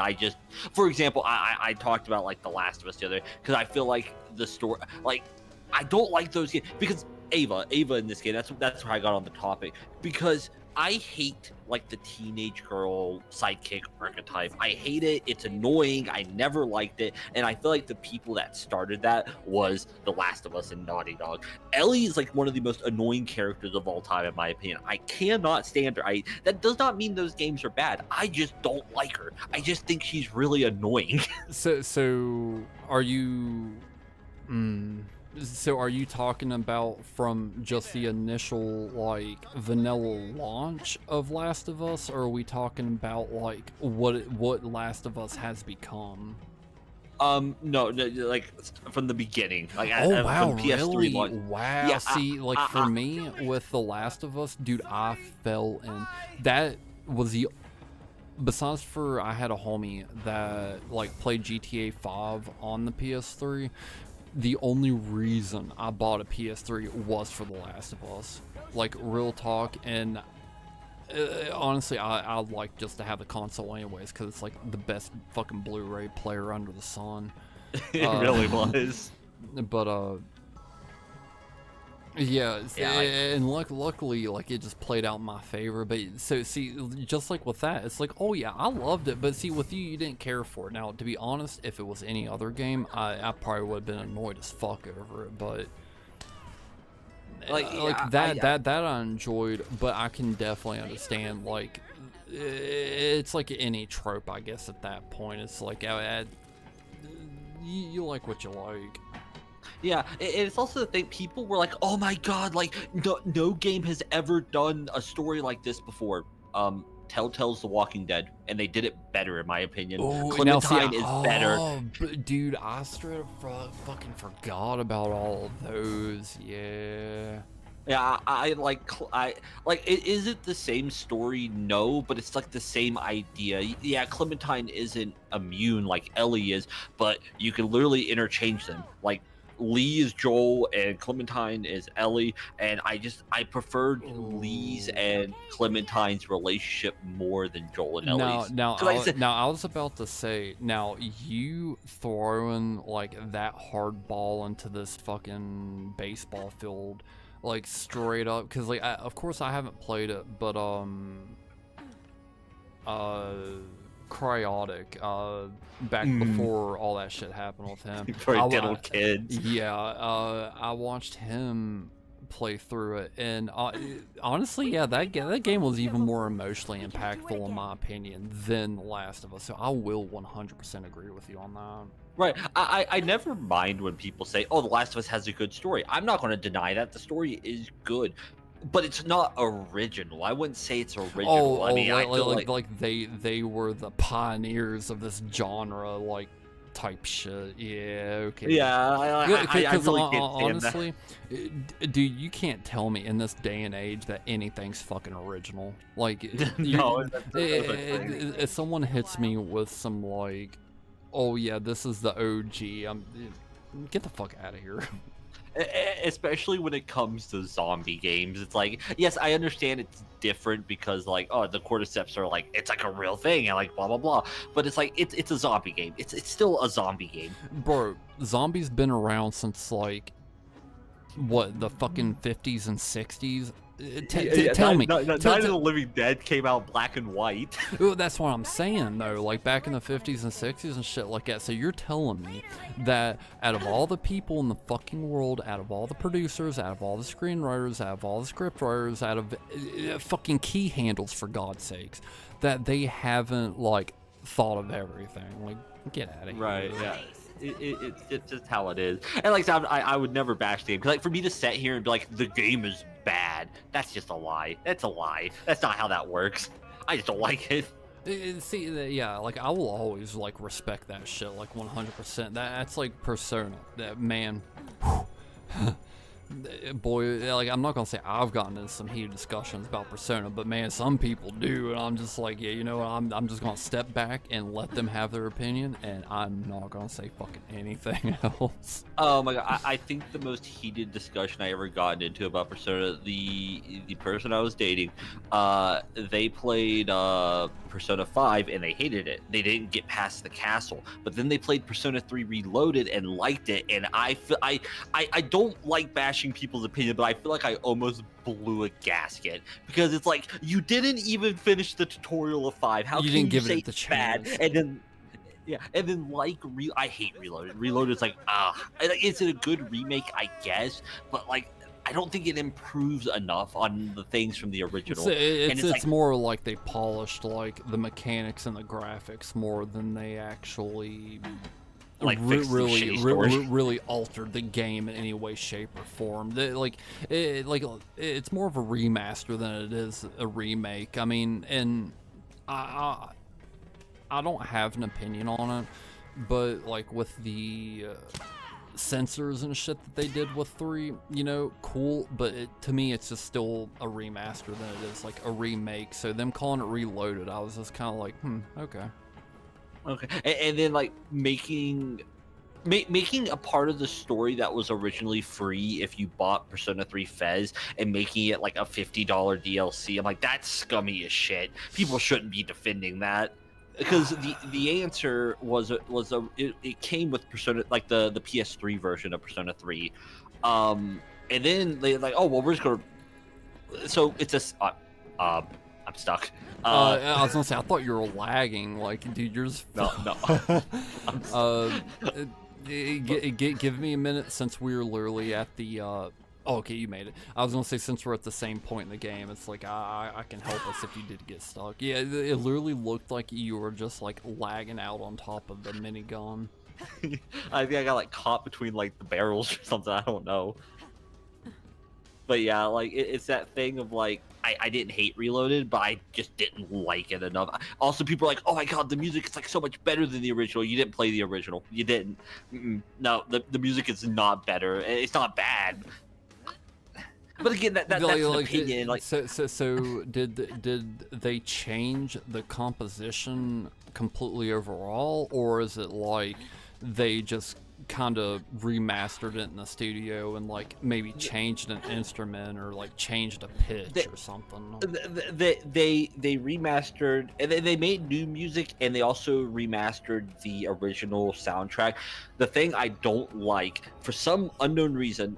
reasons. For example, I talked about like The Last of Us the other, because I feel like the story, like, I don't like those games because Ava in this game. That's where I got on the topic, because I hate like the teenage girl sidekick archetype. I hate it. It's annoying. I never liked it, and I feel like the people that started that was The Last of Us and Naughty Dog. Ellie is like one of the most annoying characters of all time, in my opinion. I cannot stand her. That does not mean those games are bad. I just don't like her. I just think she's really annoying. So are you? So are you talking about from just the initial like vanilla launch of Last of Us, or are we talking about like what Last of Us has become? No, like from the beginning. Like, oh wow, from PS3 really? launch. Wow. Yeah, see, like for me with The Last of Us, dude, I fell in. That was the. Besides for I had a homie that like played GTA 5 on the PS3. The only reason I bought a PS3 was for The Last of Us. Like, real talk, and honestly, I like just to have the console anyways, because it's like the best fucking Blu-ray player under the sun. It really was. But yeah, and luckily, like, it just played out in my favor. But so see, just like with that, it's like, oh yeah, I loved it. But see, with you didn't care for it. Now, to be honest, if it was any other game, I probably would have been annoyed as fuck over it. But that I enjoyed. But I can definitely understand, like, it's like any trope, I guess. At that point, it's like, you like what you like. Yeah, it's also the thing, people were like, oh my god, like, no game has ever done a story like this before. Telltale's The Walking Dead, and they did it better, in my opinion. Ooh, Clementine is better. Dude, I straight up fucking forgot about all of those, yeah. Yeah, I like, is it the same story? No, but it's like the same idea. Yeah, Clementine isn't immune like Ellie is, but you can literally interchange them. Like, Lee is Joel and Clementine is Ellie, and I preferred Lee's and Clementine's relationship more than Joel and Ellie's. Now I was about to say, now you throwing like that hard ball into this fucking baseball field, like straight up, because like of course I haven't played it, but Cryotic, back before all that shit happened with him. For little kids. Yeah, I watched him play through it, and honestly, yeah, that game was even more emotionally impactful in my opinion than The Last of Us. So I will 100% agree with you on that. Right. I never mind when people say, oh, The Last of Us has a good story. I'm not going to deny that. The story is good. But it's not original. I wouldn't say it's original. I mean, I feel like they were the pioneers of this genre, like, type shit. Yeah, okay. Yeah, I really can't honestly, dude, you can't tell me in this day and age that anything's fucking original. Like, no, if someone hits me with some like, oh yeah, this is the OG, get the fuck out of here. Especially when it comes to zombie games, it's like, yes, I understand it's different because, like, oh, the cordyceps are like, it's like a real thing and like blah blah blah, but it's like it's a zombie game. It's still a zombie game, bro. Zombies been around since like what, the fucking 50s and 60s. Tell me. Night of the Living Dead came out black and white. That's what I'm saying, though. Like, back in the 50s and 60s and shit like that. So you're telling me that out of all the people in the fucking world, out of all the producers, out of all the screenwriters, out of all the scriptwriters, out of fucking key handles, for God's sakes, that they haven't, like, thought of everything? Like, get out of here. Right, yeah. It's just how it is. And like I would never bash the game, because like for me to sit here and be like the game is bad, that's just a lie. That's a lie. That's not how that works. I just don't like it. See, yeah, like I will always like respect that shit, like 100%. That's like Persona. That man, Boy, like, I'm not gonna say I've gotten into some heated discussions about Persona, but man, some people do, and I'm just like, yeah, you know what, I'm just gonna step back and let them have their opinion, and I'm not gonna say fucking anything else. Oh my god, I think the most heated discussion I ever gotten into about Persona, the person I was dating, they played Persona 5 and they hated it. They didn't get past the castle, but then they played Persona 3 Reloaded and liked it, and I feel I don't like bashing people's opinion, but I feel like I almost blew a gasket because it's like, you didn't even finish the tutorial of 5. How You can didn't you give say it the it's bad? chance. And then and then I hate Reloaded. Reloaded's like, is it a good remake? I guess, but like, I don't think it improves enough on the things from the original. It's like, more like they polished like the mechanics and the graphics more than they actually like fix the shitty story. really altered the game in any way, shape, or form. It's more of a remaster than it is a remake. I mean, and I don't have an opinion on it, but like with the sensors and shit that they did with 3, you know, cool, but to me it's just still a remaster than it is like a remake. So them calling it Reloaded, I was just kind of like, okay. And then like making a part of the story that was originally free if you bought Persona 3 Fez and making it like a $50 DLC. I'm like, that's scummy as shit. People shouldn't be defending that. Because the answer it came with Persona, like the PS3 version of Persona 3, and then they like, oh well, we're just gonna, so it's a I'm stuck. I was gonna say, I thought you were lagging, like, dude, you're just no. give me a minute, since we're literally at the oh, okay, you made it. I was gonna say, since we're at the same point in the game, it's like I can help us if you did get stuck. Yeah, it literally looked like you were just like lagging out on top of the minigun. I think I got like caught between like the barrels or something. I don't know. But yeah, like it's that thing of like, I didn't hate Reloaded, but I just didn't like it enough. Also, people are like, oh my god, the music is like so much better than the original. You didn't play the original. You didn't. No, the music is not better. It's not bad. But again, that's an opinion. Like, so did they change the composition completely overall, or is it like they just kind of remastered it in the studio and like maybe changed an instrument or like changed a pitch or something? They remastered, and they made new music, and they also remastered the original soundtrack. The thing I don't like, for some unknown reason,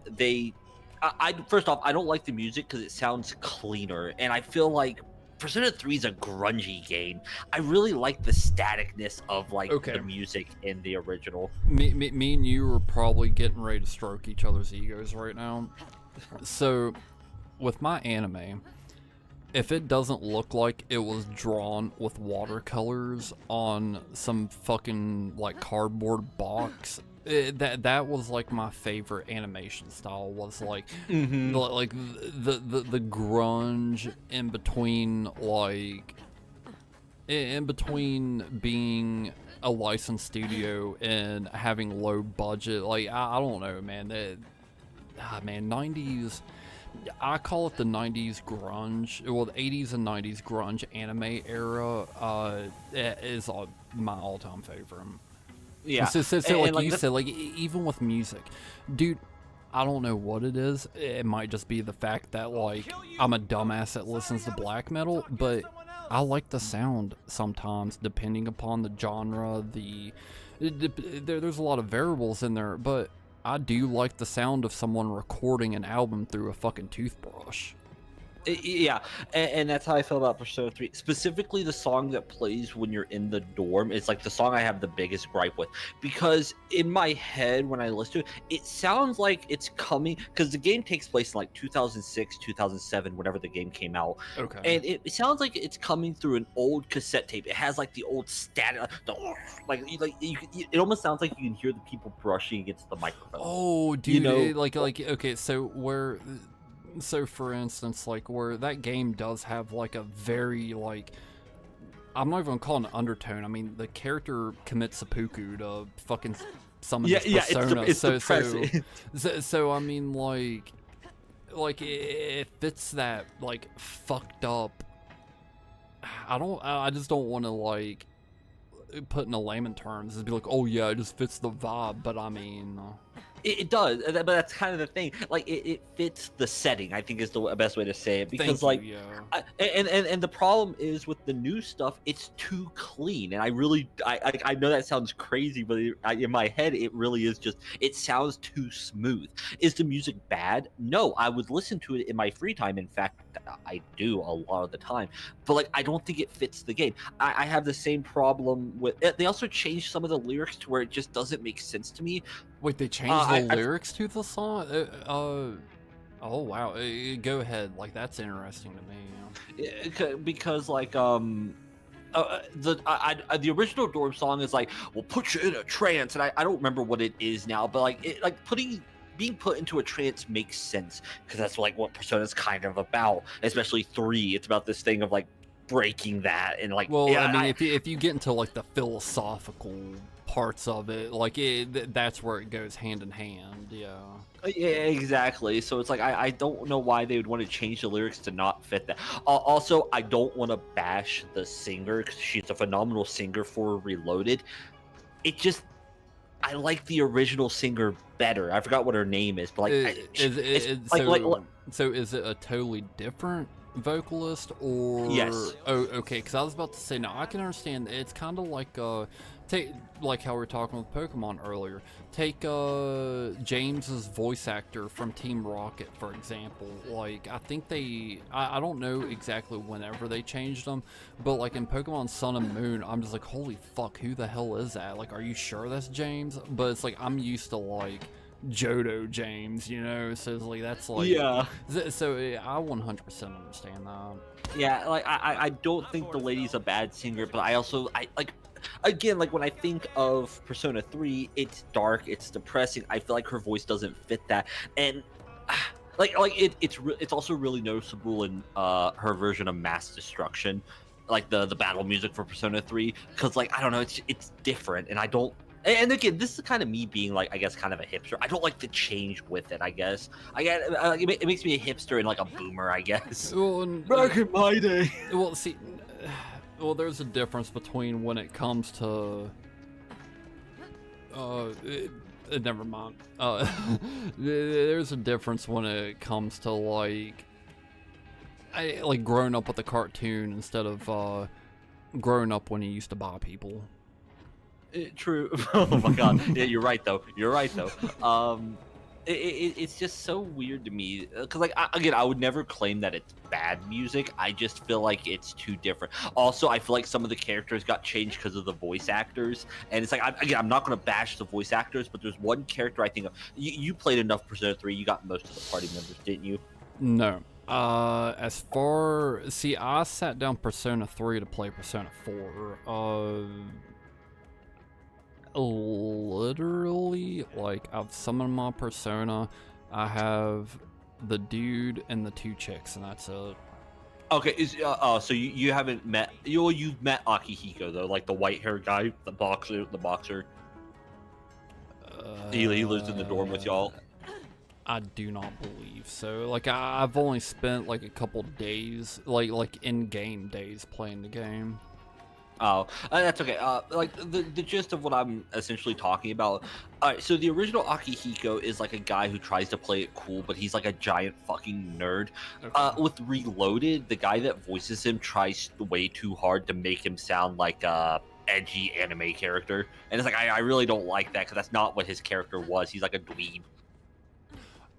first off, I don't like the music because it sounds cleaner, and I feel like Persona 3 is a grungy game. I really like the staticness of like the music in the original. Me and you are probably getting ready to stroke each other's egos right now. So, with my anime, if it doesn't look like it was drawn with watercolors on some fucking like cardboard box, that was like my favorite animation style. Was like like the grunge in between being a licensed studio and having low budget. Like I don't know, man. Man, 90s. I call it the 90s grunge. Well, the 80s and 90s grunge anime era is my all-time favorite. Yeah. So like you said, like even with music, dude, I don't know what it is. It might just be the fact that like I'm a dumbass that listens to black metal, but I like the sound sometimes, depending upon the genre. There's a lot of variables in there, but I do like the sound of someone recording an album through a fucking toothbrush. Yeah, and that's how I feel about Persona 3. Specifically, the song that plays when you're in the dorm is like the song I have the biggest gripe with, because in my head when I listen to it, it sounds like it's coming, because the game takes place in like 2006, 2007, whenever the game came out. Okay. And it sounds like it's coming through an old cassette tape. It has like the old static, it almost sounds like you can hear the people brushing against the microphone. Oh, dude, you know? Okay, so for instance, like where that game does have like a very like, I'm not even gonna call it an undertone. I mean, the character commits seppuku to fucking summon his persona. It's depressing. So I mean, like, like it fits that like fucked up. I just don't want to like put in a layman terms and be like, oh yeah, it just fits the vibe. But I mean, It does, but that's kind of the thing. Like it fits the setting. I think is the best way to say it because thank like, you, yeah. and the problem is with the new stuff, it's too clean. And I know that sounds crazy, but in my head, it really is just. It sounds too smooth. Is the music bad? No, I would listen to it in my free time. In fact, I do a lot of the time. But like, I don't think it fits the game. I have the same problem with. They also changed some of the lyrics to where it just doesn't make sense to me. Wait, they changed the lyrics to the song? Oh wow. Go ahead. Like that's interesting to me. Because like the original Dorm song is like, "We'll put you in a trance," and I don't remember what it is now, but like being put into a trance makes sense because that's like what Persona's kind of about, especially 3. It's about this thing of like breaking that and like. Well, yeah, I mean, if you get into like the philosophical parts of it, like that's where it goes hand in hand. Yeah. Yeah, exactly. So it's like I don't know why they would want to change the lyrics to not fit that. Also, I don't want to bash the singer because she's a phenomenal singer for Reloaded. It just I like the original singer better. I forgot what her name is, but like so is it a totally different vocalist or yes? Oh, okay. Because I was about to say now I can understand. It's kind of like take like how we were talking with Pokemon earlier. Take James's voice actor from Team Rocket, for example. Like I think I don't know exactly whenever they changed them, but like in Pokemon Sun and Moon, I'm just like, holy fuck, who the hell is that? Like, are you sure that's James? But it's like I'm used to like Johto James, you know, so it's like that's like yeah. So I 100% understand that. Yeah, like I don't think the lady's a bad singer, but I like. Again, like when I think of Persona 3, it's dark, it's depressing. I feel like her voice doesn't fit that, and it's also really noticeable in her version of Mass Destruction, like the battle music for Persona 3, because like I don't know, it's different, and I don't. And again, this is kind of me being like, I guess, kind of a hipster. I don't like to change with it. I guess it makes me a hipster and like a boomer. I guess. Well, back in my day. Well, see. Well, there's a difference between when it comes to never mind. There's a difference when it comes to like growing up with a cartoon instead of growing up when you used to buy people. True. Oh my god. Yeah, you're right though. It's just so weird to me because like I would never claim that it's bad music. I just feel like it's too different. Also, I feel like some of the characters got changed because of the voice actors, and it's like I'm not going to bash the voice actors, but there's one character I think of. You played enough Persona 3. You got most of the party members, didn't you? No. I sat down Persona 3 to play Persona 4. Literally, like I've summoned my Persona. I have the dude and the 2 chicks, and that's it. Okay, so you haven't met you've met Akihiko though, like the white haired guy, the boxer. He lives in the dorm with y'all. I do not believe so. Like I've only spent like a couple days, like in-game days playing the game. Oh, that's okay. Like the gist of what I'm essentially talking about. All right, so the original Akihiko is like a guy who tries to play it cool, but he's like a giant fucking nerd. Okay. With Reloaded, the guy that voices him tries way too hard to make him sound like a edgy anime character, and it's like I really don't like that because that's not what his character was. He's like a dweeb.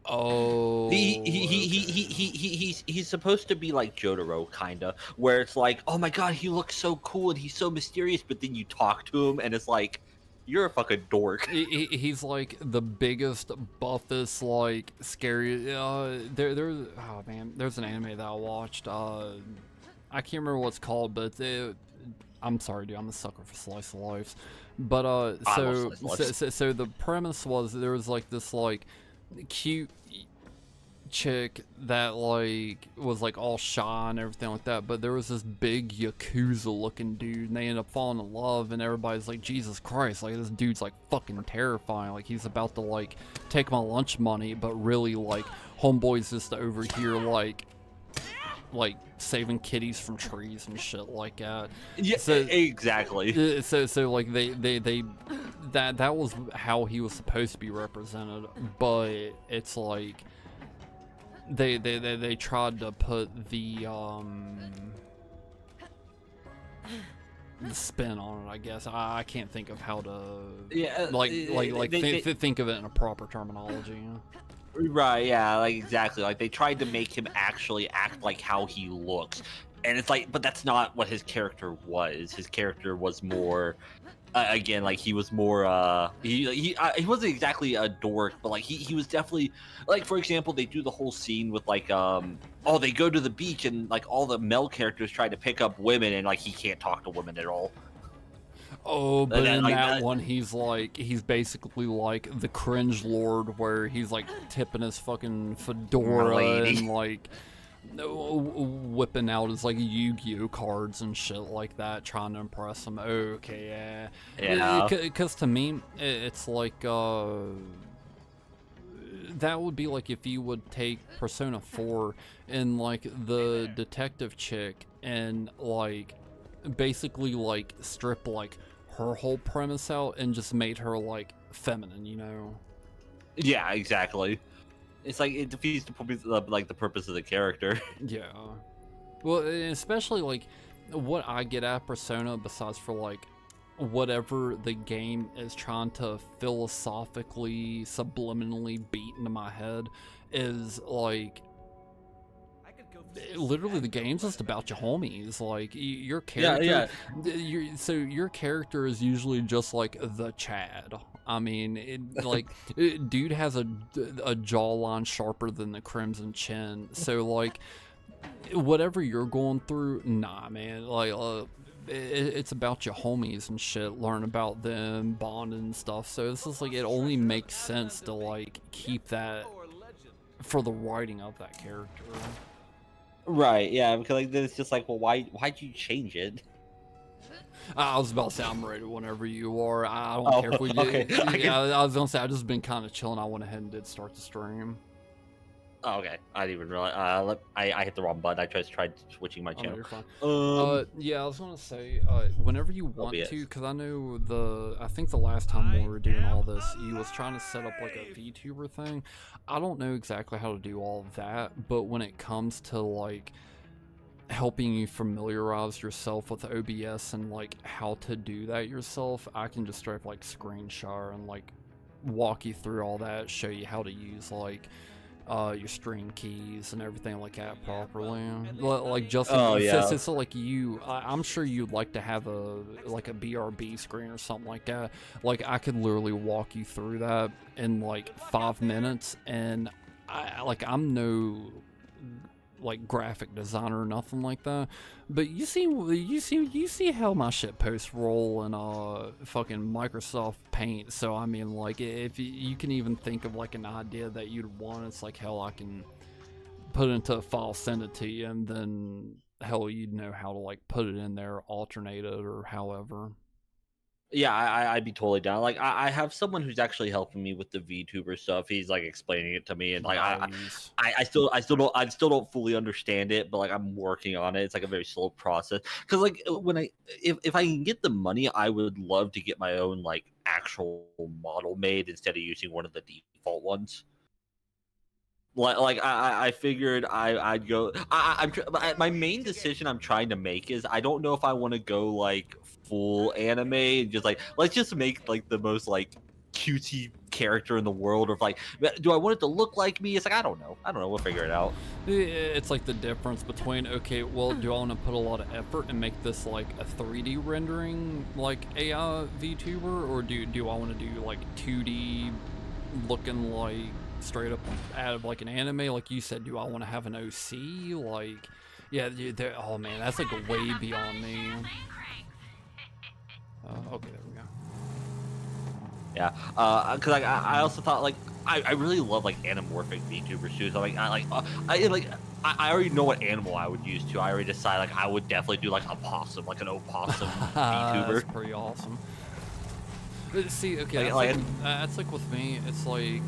Oh, he's supposed to be like Jotaro, kinda, where it's like, oh my god, he looks so cool and he's so mysterious, but then you talk to him and it's like, you're a fucking dork. He's like the biggest, buffest, like scary. There's oh man, there's an anime that I watched. I can't remember what it's called, but I'm sorry, dude, I'm a sucker for slice of life. But so the premise was there was like this like cute chick that like was like all shy and everything like that, but there was this big Yakuza looking dude, and they end up falling in love, and everybody's like, Jesus Christ, like this dude's like fucking terrifying, like he's about to like take my lunch money, but really like homeboy's just over here like saving kitties from trees and shit like that. Yeah, so, exactly. So like they that was how he was supposed to be represented, but it's like they tried to put the spin on it, I guess. I can't think of how to think of it in a proper terminology. Right, yeah, like exactly. Like they tried to make him actually act like how he looks. And it's like, but that's not what his character was. His character was more again, like he was more he wasn't exactly a dork, but like he was definitely, like, for example, they do the whole scene with like oh, they go to the beach and like all the male characters try to pick up women, and like he can't talk to women at all. Oh, but then, in like, that one, he's basically like the cringe lord, where he's like tipping his fucking fedora and like whipping out his like Yu-Gi-Oh cards and shit like that, trying to impress him. Okay, yeah. Because to me, it's like that would be like if you would take Persona 4 and like the detective chick and like basically like strip like her whole premise out and just made her like feminine, you know? Yeah, exactly. It's like it defeats the purpose of the character. Yeah. Well, especially like what I get at Persona, besides for like whatever the game is trying to philosophically, subliminally beat into my head, is like literally the game's just about your homies. Like your character, so your character is usually just like the Chad. I mean, dude has a jawline sharper than the Crimson Chin. So like, whatever you're going through, nah, man. Like, it's about your homies and shit. Learn about them, bond and stuff. So it's just like it only makes sense to like keep that for the writing of that character. Right, yeah, because like then it's just like, well, why'd you change it? I was about to say I'm ready whenever you are. I don't care if we did. Okay. I was gonna say I've just been kind of chilling. I went ahead and did start the stream. Oh, okay. I didn't even realize. I hit the wrong button. I tried switching my channel. You're fine. Yeah, I was gonna say, whenever you want to, because I know I think the last time we were doing all this, you was trying to set up like a VTuber thing. I don't know exactly how to do all of that, but when it comes to like helping you familiarize yourself with OBS and like how to do that yourself, I can just straight up like screen share and like walk you through all that, show you how to use like your stream keys and everything like that properly. Like Justin, so like I'm sure you'd like to have a BRB screen or something like that. Like I could literally walk you through that in like 5 minutes, and I'm no like graphic designer or nothing like that, but you see how my shit posts roll in fucking Microsoft Paint. So I mean, like, if you can even think of like an idea that you'd want, it's like, hell, I can put it into a file, send it to you, and then hell, you'd know how to like put it in there, alternate it, or however. Yeah, I'd be totally down. Like, I have someone who's actually helping me with the VTuber stuff. He's like explaining it to me, and like I still don't fully understand it, but like I'm working on it. It's like a very slow process. Because like if I can get the money, I would love to get my own like actual model made instead of using one of the default ones. I figured I'd go. My main decision I'm trying to make is I don't know if I want to go like full anime and just like let's just make like the most like cutesy character in the world, or if like do I want it to look like me? It's like I don't know. We'll figure it out. It's like the difference between, okay, well, do I want to put a lot of effort and make this like a 3D rendering like AI VTuber, or do I want to do like 2D looking like straight up out of like an anime? Like you said, do I want to have an OC? Like, yeah, oh man, that's like way beyond me. Okay, there we go. Yeah, because I also thought like I really love like anamorphic VTubers too. So like I already know what animal I would use too. I already decided like I would definitely do like a possum, like an opossum That's VTuber. pretty awesome. See, okay, that's like with me. It's like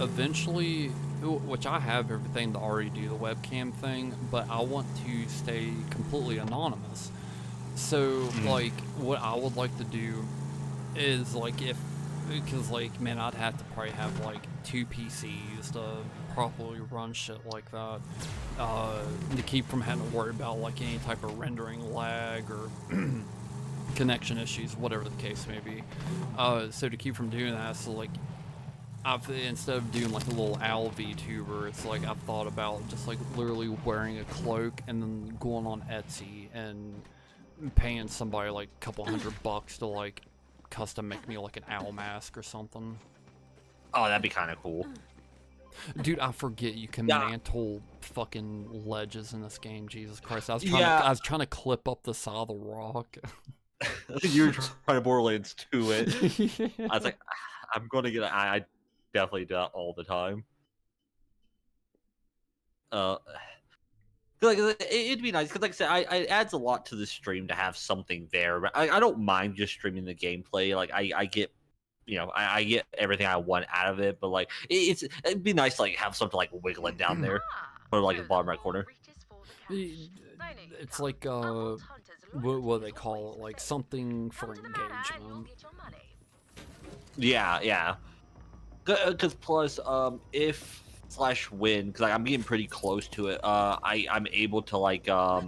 eventually, which I have everything to already do the webcam thing, but I want to stay completely anonymous. So like, what I would like to do is like because like man, I'd have to probably have like 2 PCs to properly run shit like that, to keep from having to worry about like any type of rendering lag or connection issues, whatever the case may be. So to keep from doing that, so like instead of doing like a little owl VTuber, it's like I've thought about just like literally wearing a cloak and then going on Etsy and paying somebody like a couple $100 to like custom make me like an owl mask or something. Oh, that'd be kind of cool. Dude, I forget you can mantle fucking ledges in this game. Jesus Christ, I was trying to clip up the side of the rock. You were trying to Borderlands 2 it. Yeah. I was like, I'm gonna get. I definitely do that all the time. Like it'd be nice because, like I said, it adds a lot to the stream to have something there. I don't mind just streaming the gameplay. Like I get, you know, I get everything I want out of it. But like it'd be nice to like have something like wiggling down there, or like the bottom right corner. It's like what they call it, like something for engagement. Yeah. Because plus, if / win, because like, I'm getting pretty close to it. I'm able to like I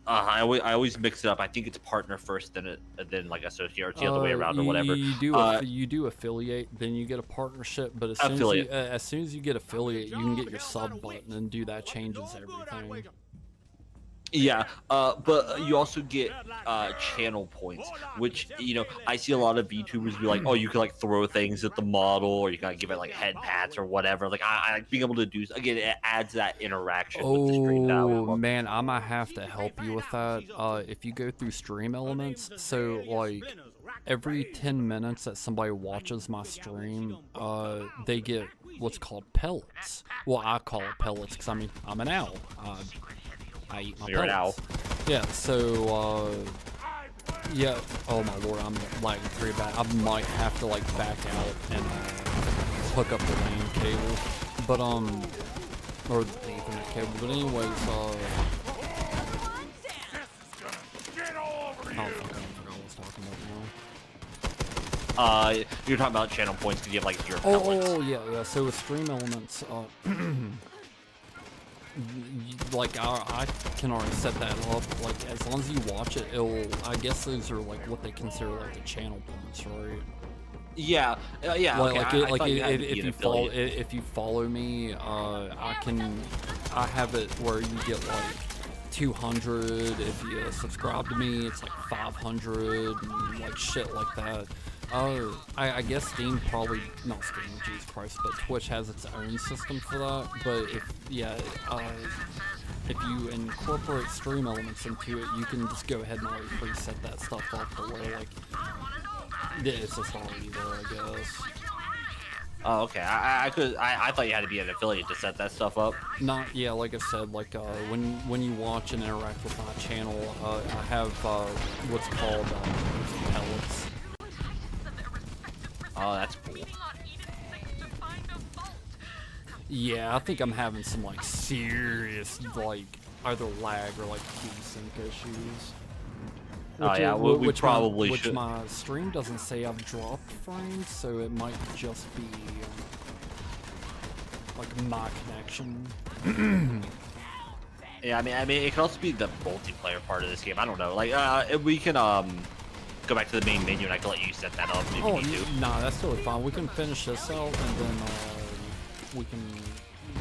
always mix it up. I think it's partner first, then like associate, or it's the other way around, or whatever. You do affiliate, then you get a partnership. But as soon as you get affiliate, you can get your sub button, and that changes everything. Yeah, but you also get channel points, which, you know, I see a lot of VTubers be like, oh, you can like throw things at the model, or you can like, give it like head pats or whatever. Like I like being able to do, again, it adds that interaction with the stream. Oh man, I might have to help you with that. If you go through stream elements, so like every 10 minutes that somebody watches my stream, they get what's called pellets. Well, I call it pellets because I mean I'm an owl. I eat my You're pellets. an owl. Yeah, so, yeah, oh my lord, I'm lagging pretty bad. I might have to, like, back out and hook up the LAN cable, but, or the Ethernet cable, but anyways, oh, fuck, I forgot what I was talking about now. You're talking about channel points because you have, like, your pellets. Oh, yeah, so with stream elements, like I can already set that up. Like as long as you watch it, I guess those are like what they consider like the channel points, right? Yeah. If you follow me, I have it where you get like 200. If you subscribe to me, it's like 500 and like shit like that. I guess Steam probably, not Steam, Jesus Christ, but Twitch has its own system for that. But if you incorporate stream elements into it, you can just go ahead and already preset that stuff up to where like it's just already there, I guess. Oh, okay. I thought you had to be an affiliate to set that stuff up. Yeah, like I said, like when you watch and interact with my channel, I have what's called pellets. Oh, that's cool. Yeah, I think I'm having some like serious like either lag or like desync issues. We probably should. Which my stream doesn't say I've dropped frames, so it might just be like my connection. Yeah, I mean, it could also be the multiplayer part of this game. I don't know. Like, we can go back to the main menu, and I can let you set that up if you need to. Nah, that's totally fine. We can finish this out, and then we can.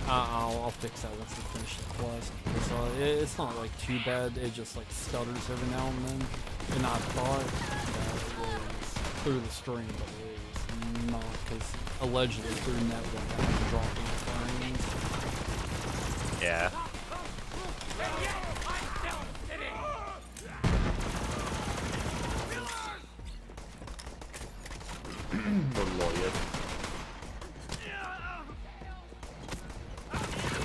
I'll fix that once we finish the quest. Because it's not like too bad. It just like stutters every now and then. And I thought that it was through the stream, but it is not. Because allegedly through network, I'm dropping frames. Yeah.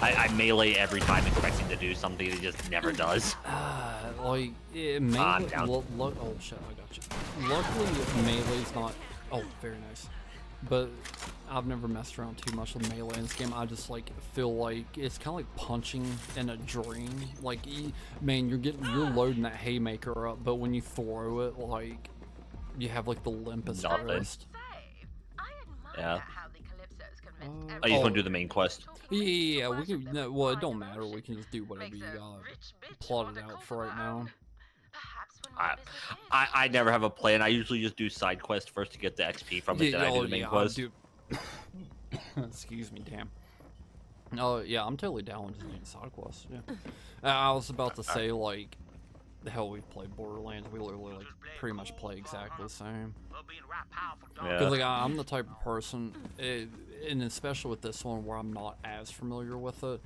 I melee every time expecting to do something, it just never does. Like, melee, I'm down. oh shit, I got you. Luckily, melee's not, oh, very nice. But I've never messed around too much with melee in this game. I just like feel like it's kind of like punching in a dream. Like, man, you're loading that haymaker up, but when you throw it, like, you have like the limpest wrist. Yeah. I just want to do the main quest. Yeah, we can. No, well, it don't matter. We can just do whatever you got plotted out for right now. I never have a plan. I usually just do side quest first to get the XP from it. Then I do the main quest. Excuse me, damn. Oh yeah, I'm totally down with just doing side quests. Yeah. I was about to say like, the hell we played Borderlands. We literally like pretty much play exactly the same. Yeah. Cause like I'm the type of person, and especially with this one where I'm not as familiar with it,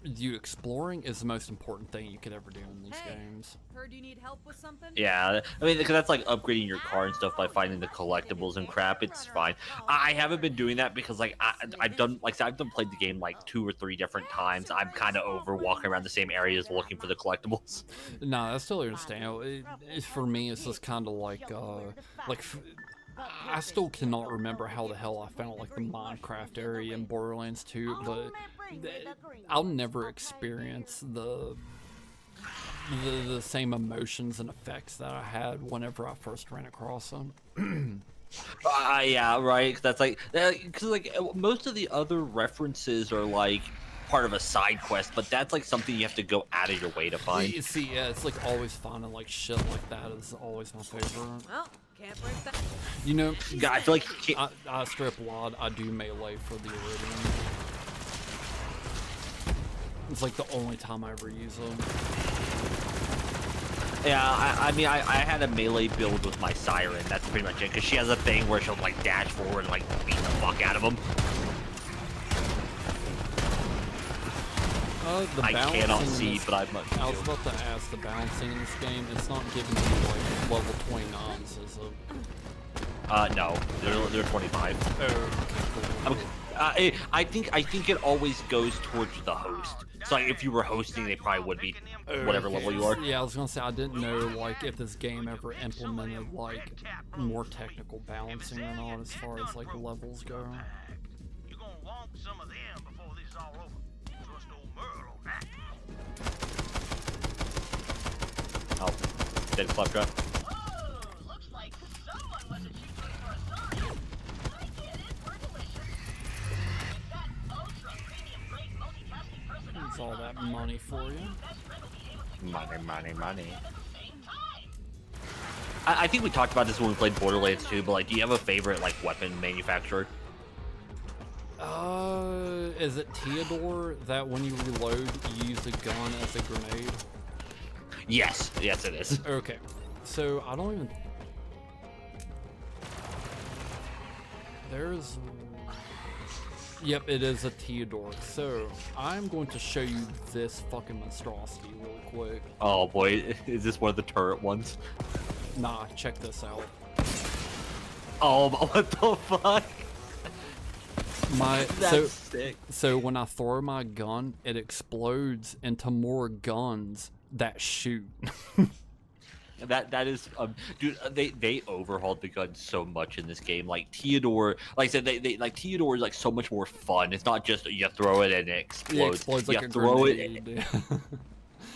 you exploring is the most important thing you could ever do in these games. Heard you need help with something? Yeah, I mean, because that's like upgrading your car and stuff by finding the collectibles and crap. It's fine. I haven't been doing that because like I've done played the game like 2 or 3 different times. I'm kind of over walking around the same areas looking for the collectibles. No, that's totally understandable. For me, it's just kind of like I still cannot remember how the hell I found like the Minecraft area in Borderlands 2, but I'll never experience the same emotions and effects that I had whenever I first ran across them. Yeah, right. That's like, because like most of the other references are like part of a side quest, but that's like something you have to go out of your way to find. See, yeah, it's like always finding like shit like that is always my favorite. Well, can't break that. You know, God, I feel like I strip wad. I do melee for the Iridium. It's like the only time I ever use them. Yeah, I mean, I had a melee build with my Siren. That's pretty much it. Because she has a thing where she'll like dash forward and like beat the fuck out of them. I cannot see, but I must. I was about to ask, the balancing in this game, it's not giving you like level 29s, is it? No, they're 25. Oh, okay, cool. I think it always goes towards the host. So like, if you were hosting, they probably would be whatever level you are. Yeah, I was gonna say I didn't know like if this game ever implemented like more technical balancing or not as far as like levels go. You're gonna want some of them before this is all over. Trust old Merle on that. Oh, dead Flapjack. Looks like someone was a cheap place for a song. I get it, we're delicious. That ultra premium great multitasking personality. It's all that money for you. Money. I think we talked about this when we played Borderlands 2, but like, do you have a favorite like weapon manufacturer? Is it Theodore that when you reload, you use the gun as a grenade? Yes, it is. Okay, so I don't even. There's. Yep, it is a Theodore. So I'm going to show you this fucking monstrosity real quick. Oh boy, is this one of the turret ones? Nah, check this out. Oh, what the fuck? That's sick. So when I throw my gun, it explodes into more guns that shoot. That is, dude. They overhauled the gun so much in this game. Like Theodore, like I said, they like Theodore is like so much more fun. It's not just you throw it and it explodes. Yeah, it explodes like you a throw grenade. it.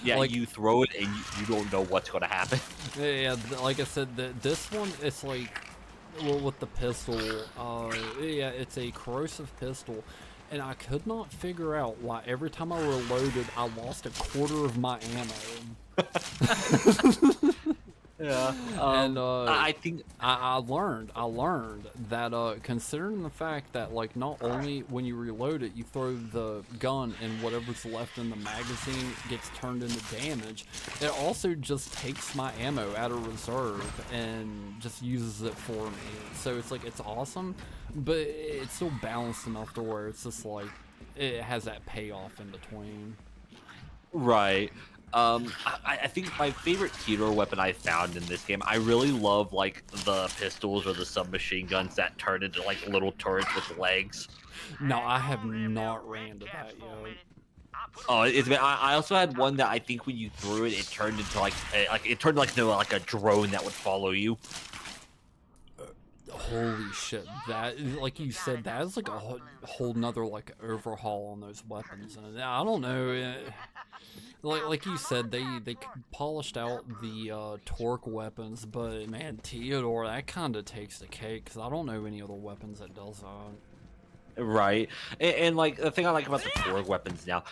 Yeah, like, you throw it and you don't know what's gonna happen. Yeah, like I said, this one it's like, well, with the pistol. Yeah, it's a corrosive pistol. And I could not figure out why every time I reloaded, I lost a quarter of my ammo. Yeah. And I think I learned that considering the fact that like not only when you reload it, you throw the gun and whatever's left in the magazine gets turned into damage, it also just takes my ammo out of reserve and just uses it for me. So it's like, it's awesome, but it's still balanced enough to where it's just like it has that payoff in between. right. I think my favorite hero weapon I found in this game, I really love like the pistols or the submachine guns that turn into like little turrets with legs. No, I have not ran into that yet. Oh, I also had one that I think when you threw it, it turned into like like a drone that would follow you. Holy shit, that, like you said, that is like a whole nother like overhaul on those weapons. And I don't know, like you said, they polished out the torque weapons, but man, Theodore, that kind of takes the cake, because I don't know any other weapons that does that. Right, and like the thing I like about the Torgue weapons now,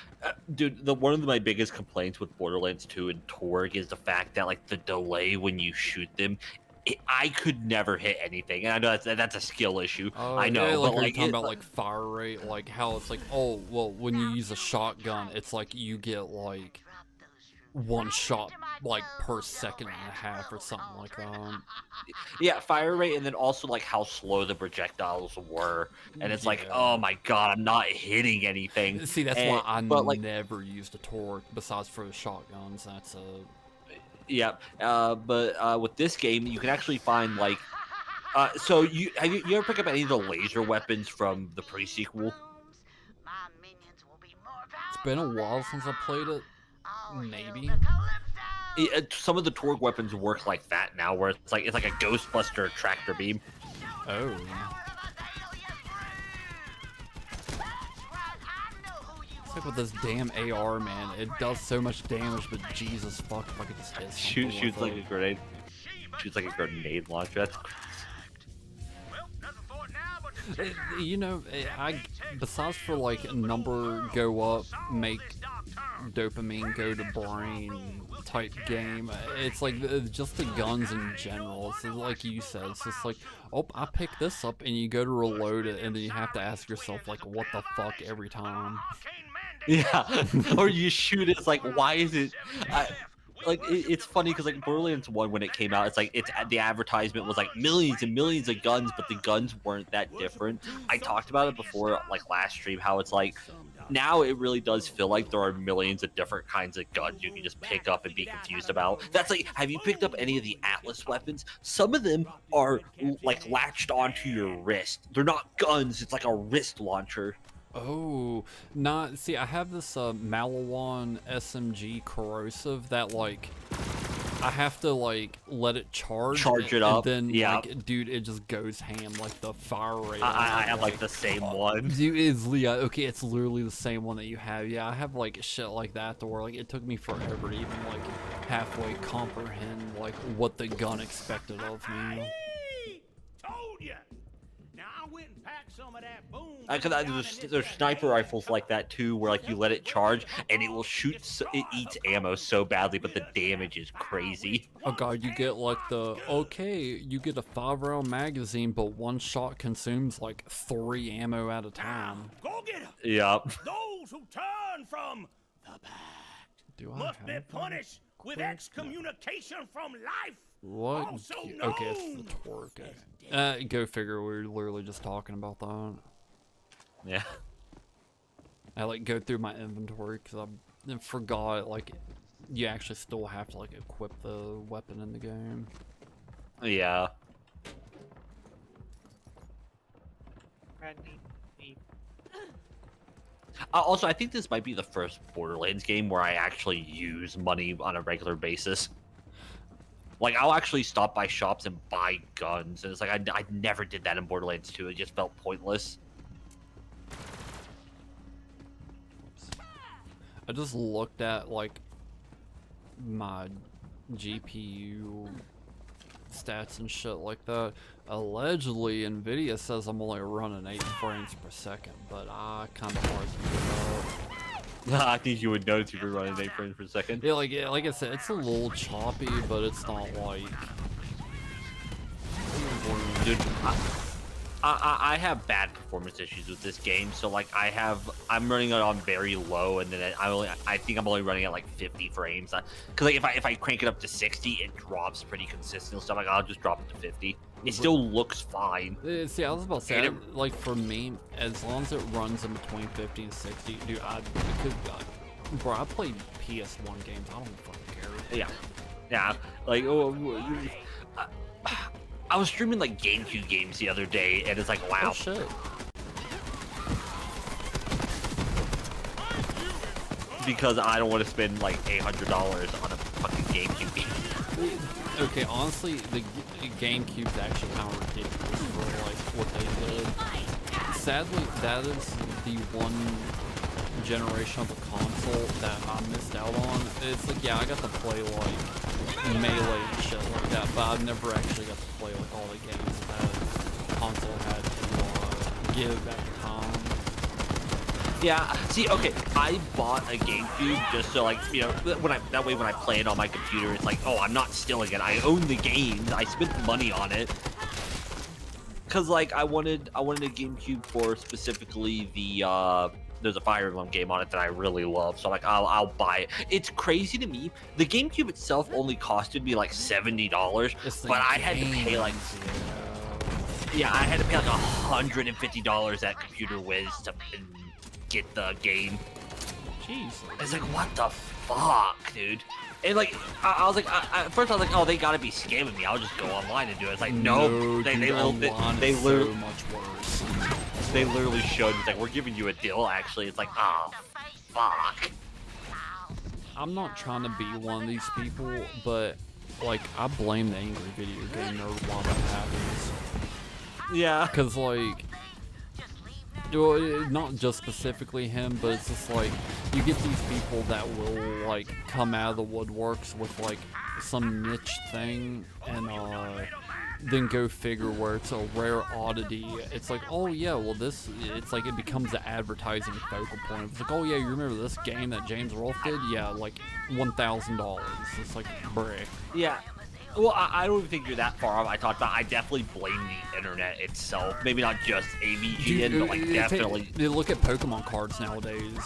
dude, one of my biggest complaints with Borderlands 2 and Torgue is the fact that like the delay when you shoot them, I could never hit anything, and I know that's a skill issue. I know, yeah, like, but are you like talking about like fire rate, like how it's like, oh well, when you use a shotgun, it's like you get like one shot like per second and a half or something like that. yeah, fire rate, and then also like how slow the projectiles were, and it's like, Yeah. oh my god, I'm not hitting anything. See, that's And- why I but, like, never used a torque besides for the shotguns. That's a yeah, but with this game, you can actually find like, so you ever pick up any of the laser weapons from the pre-sequel? It's been a while since I played it. Maybe. Some of the Torgue weapons work like that now, where it's like a Ghostbuster tractor beam. Oh. It's like with this damn AR, man. It does so much damage, but Jesus fuck, if I could just hit something Shoots with like it. a grenade. Shoots like a grenade launcher. That's You know, I besides for like number go up, make dopamine go to brain type game, it's like just the guns in general. It's like you said, it's just like, oh, I picked this up, and you go to reload it, and then you have to ask yourself like, what the fuck every time. yeah, or you shoot it. It's like, why is it? It's funny because like Borderlands 1 when it came out, it's like the advertisement was like millions and millions of guns, but the guns weren't that different. I talked about it before, like last stream, how it's like now it really does feel like there are millions of different kinds of guns you can just pick up and be confused about. That's like, have you picked up any of the Atlas weapons? Some of them are like latched onto your wrist. They're not guns. It's like a wrist launcher. Oh, not see. I have this Malawan SMG corrosive that like I have to like let it charge it up. and then yeah. like, dude, it just goes ham. Like the fire rate. I have like the same one. Dude, okay, it's literally the same one that you have. Yeah, I have like shit like that to where like it took me forever to even like halfway comprehend like what the gun expected of me. Told ya. Now I went and packed some of that boom. There's sniper rifles like that too, where like you let it charge and it will shoot. It eats ammo so badly, but the damage is crazy. Oh god, you get like you get a 5-round magazine, but one shot consumes like 3 ammo at a time. Go get 'em. Yep. Those who turn from the pact Do I must be have that? punished with excommunication from life. What? Also Okay, it's known the torque. Go figure. We were literally just talking about that. Yeah. I like go through my inventory because I forgot like you actually still have to like equip the weapon in the game. Yeah. Also, I think this might be the first Borderlands game where I actually use money on a regular basis. Like, I'll actually stop by shops and buy guns, and it's like I never did that in Borderlands 2. It just felt pointless. I just looked at like my GPU stats and shit like that. Allegedly, Nvidia says I'm only running 8 frames per second, but I kind of argue that. I think you would notice if you're running 8 frames per second. Yeah, like I said, it's a little choppy, but it's not like. Dude, I have bad performance issues with this game, so like I'm running it on very low, and then I think I'm only running at like 50 frames. Because like if I crank it up to 60, it drops pretty consistently. So I'm like, I'll just drop it to 50. It still looks fine. See, I was about to say, like for me, as long as it runs in between 50 and 60, dude, Bro, I played PS1 games. I don't fucking care. Yeah, like I was streaming like GameCube games the other day, and it's like, wow. Oh shit. Because I don't want to spend like $800 on a fucking GameCube game. Okay, honestly, the GameCube's actually kind of ridiculous for like what they did. Sadly, that is the one generation of a console that I missed out on. It's like, yeah, I got to play like Melee and shit like that, but I've never actually got to play like all the games that console had to give at the time. Yeah, see, okay, I bought a GameCube just so, like, you know, that way when I play it on my computer, it's like, oh, I'm not stealing it. I own the game. I spent the money on it. Cause like I wanted a GameCube for specifically the there's a Fire Emblem game on it that I really love, so like I'll buy it. It's crazy to me. The GameCube itself only costed me like $70, but I had to pay like. Yeah, I had to pay like $150 at Computer Wiz to get the game. Jeez. It's like, what the fuck, dude? And like, I was like, at first I was like, oh, they gotta be scamming me. I'll just go online and do it. It's like, no, they literally, so much worse. They literally showed me, like, we're giving you a deal. Actually, it's like, oh, fuck. I'm not trying to be one of these people, but like, I blame the angry video game nerd while that happens. Yeah. Cause like, well, not just specifically him, but it's just like you get these people that will like come out of the woodworks with like some niche thing and then go figure where it's a rare oddity. It's like, oh yeah, well this, it's like it becomes an advertising focal point. It's like, oh yeah, you remember this game that James Rolfe did? Yeah, like $1,000. It's like, bruh. Yeah. Well, I don't even think you're that far off. I definitely blame the internet itself. Maybe not just AVGN, but like definitely. Look at Pokemon cards nowadays.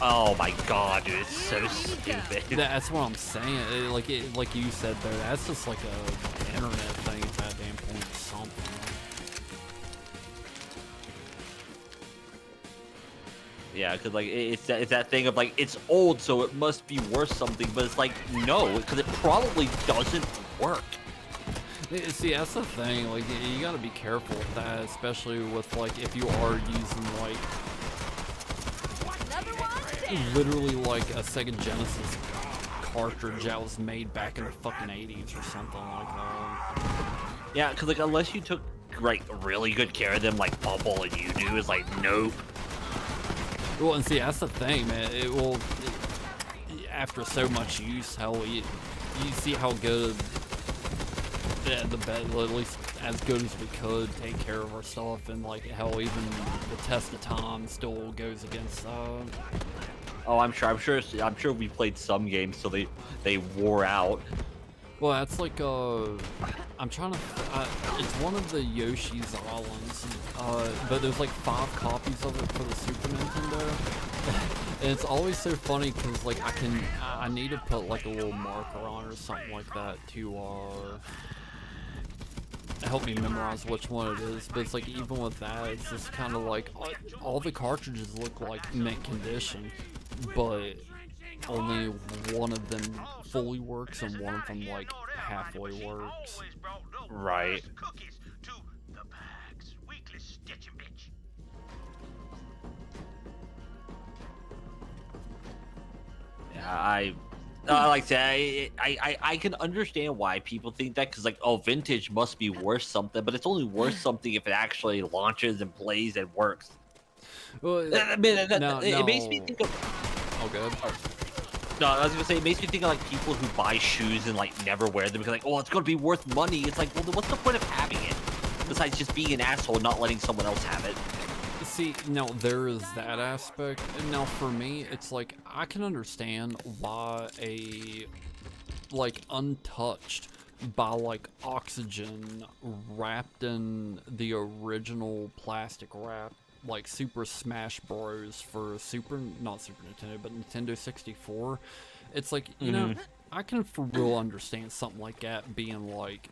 Oh my god, dude, it's so stupid. That's what I'm saying. Like you said there, that's just like a internet thing at that damn point or something. Yeah, because like it's that thing of like it's old, so it must be worth something, but it's like no, because it probably doesn't work. See, that's the thing. Like you gotta be careful with that, especially with like if you are using like literally like a Sega Genesis cartridge that was made back in the fucking 80s or something like that. Yeah, because like unless you took like really good care of them, like Bubble and you do, is like nope. Well, and see, that's the thing, man. After so much use, hell, you see how good, at least as good as we could, take care of our stuff, and like, hell, even the test of time still goes against. Oh, I'm sure we played some games so they wore out. Well, that's like I'm trying to. It's one of the Yoshi's Islands, but there's like 5 copies of it for the Super Nintendo, and it's always so funny because like I need to put like a little marker on or something like that to help me memorize which one it is. But it's like even with that, it's just kind of like all the cartridges look like mint condition, but only one of them fully works and one of them like halfway works. Right. Yeah, I like to say I can understand why people think that, because like, oh, vintage must be worth something, but it's only worth something if it actually launches and plays and works. Well, it makes me think of. Oh, good. No, I was gonna say, it makes me think of like people who buy shoes and like never wear them because like, oh, it's gonna be worth money. It's like, well, then what's the point of having it besides just being an asshole and not letting someone else have it? See, now there is that aspect. And now for me, it's like I can understand why a like untouched by like oxygen wrapped in the original plastic wrap, like Super Smash Bros for not Super Nintendo, but Nintendo 64. It's like, you know, I can for real understand something like that being like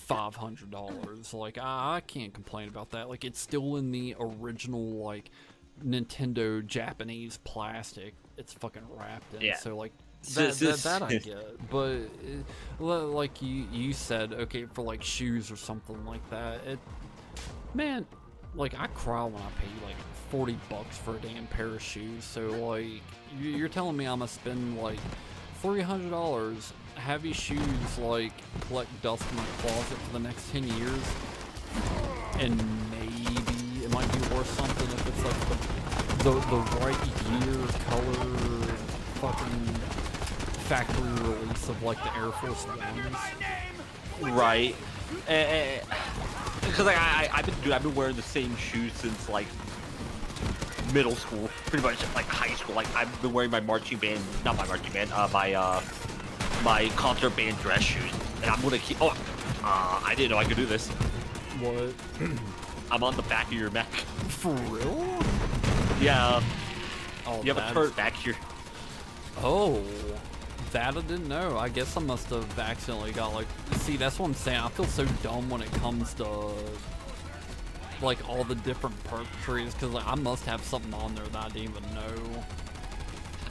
$500. Like I can't complain about that. Like it's still in the original like Nintendo Japanese plastic, it's fucking wrapped in. Yeah. So like So- that I get, but like you said, okay, for like shoes or something like that, man, like I cry when I pay like $40 for a damn pair of shoes. So like you're telling me I'm gonna spend like $300, have these shoes like collect dust in my closet for the next 10 years, and maybe it might be worth something if it's like the right year, color, fucking factory release of like the Air Force Ones. Right. Because like I've been wearing the same shoes since like middle school, pretty much like high school. Like I've been wearing my marching band, not my marching band, my concert band dress shoes, and I'm gonna keep. Oh, I didn't know I could do this. What? I'm on the back of your neck. For real? Yeah. Oh, You have a turret back here. Oh, that I didn't know. I guess I must have accidentally got like. See, that's what I'm saying. I feel so dumb when it comes to like all the different perk trees, because like, I must have something on there that I didn't even know.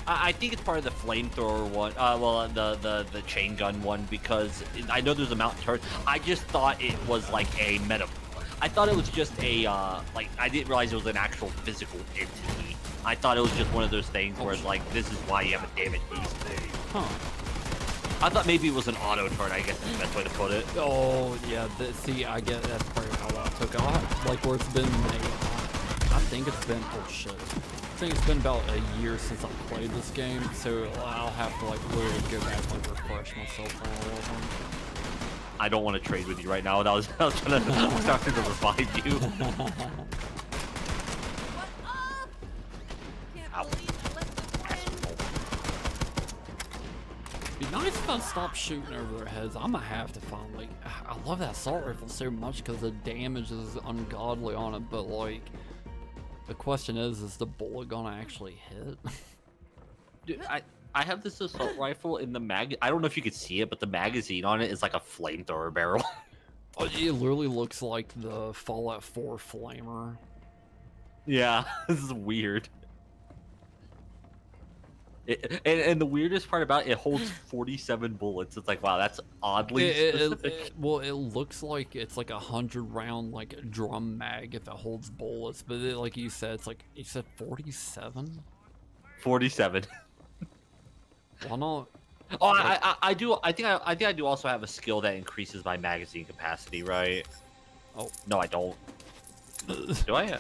I think it's part of the flamethrower one. Well, the chain gun one, because I know there's a mountain turret. I just thought it was like a metaphor. I thought it was just a like I didn't realize it was an actual physical entity. I thought it was just one of those things where it's like this is why you have a damage boost. Huh. I thought maybe it was an auto turret. I guess is the best way to put it. Oh yeah. See, I get that's probably how I took it. Like where it's been. I think it's been. Oh shit. I think it's been about a year since I played this game, so I'll have to like literally go back and like refresh myself on all of them. I don't want to trade with you right now. I was trying to revive you. Can't Ow. believe I left the plane. Be nice if I stopped shooting over their heads. I'm gonna have to find like I love that assault rifle so much because the damage is ungodly on it, but like the question is the bullet gonna actually hit? Dude, I have this assault rifle in the mag. I don't know if you could see it, but the magazine on it is like a flamethrower barrel. Oh, it literally looks like the Fallout 4 flamer. Yeah, this is weird. And the weirdest part about it holds 47 bullets. It's like, wow, that's oddly specific. Well, it looks like it's like 100-round like drum mag if it holds bullets, but like you said, it's like you said 47. 47. Why not? Oh, I do. I think I do also have a skill that increases my magazine capacity, right? Oh no, I don't. Do I?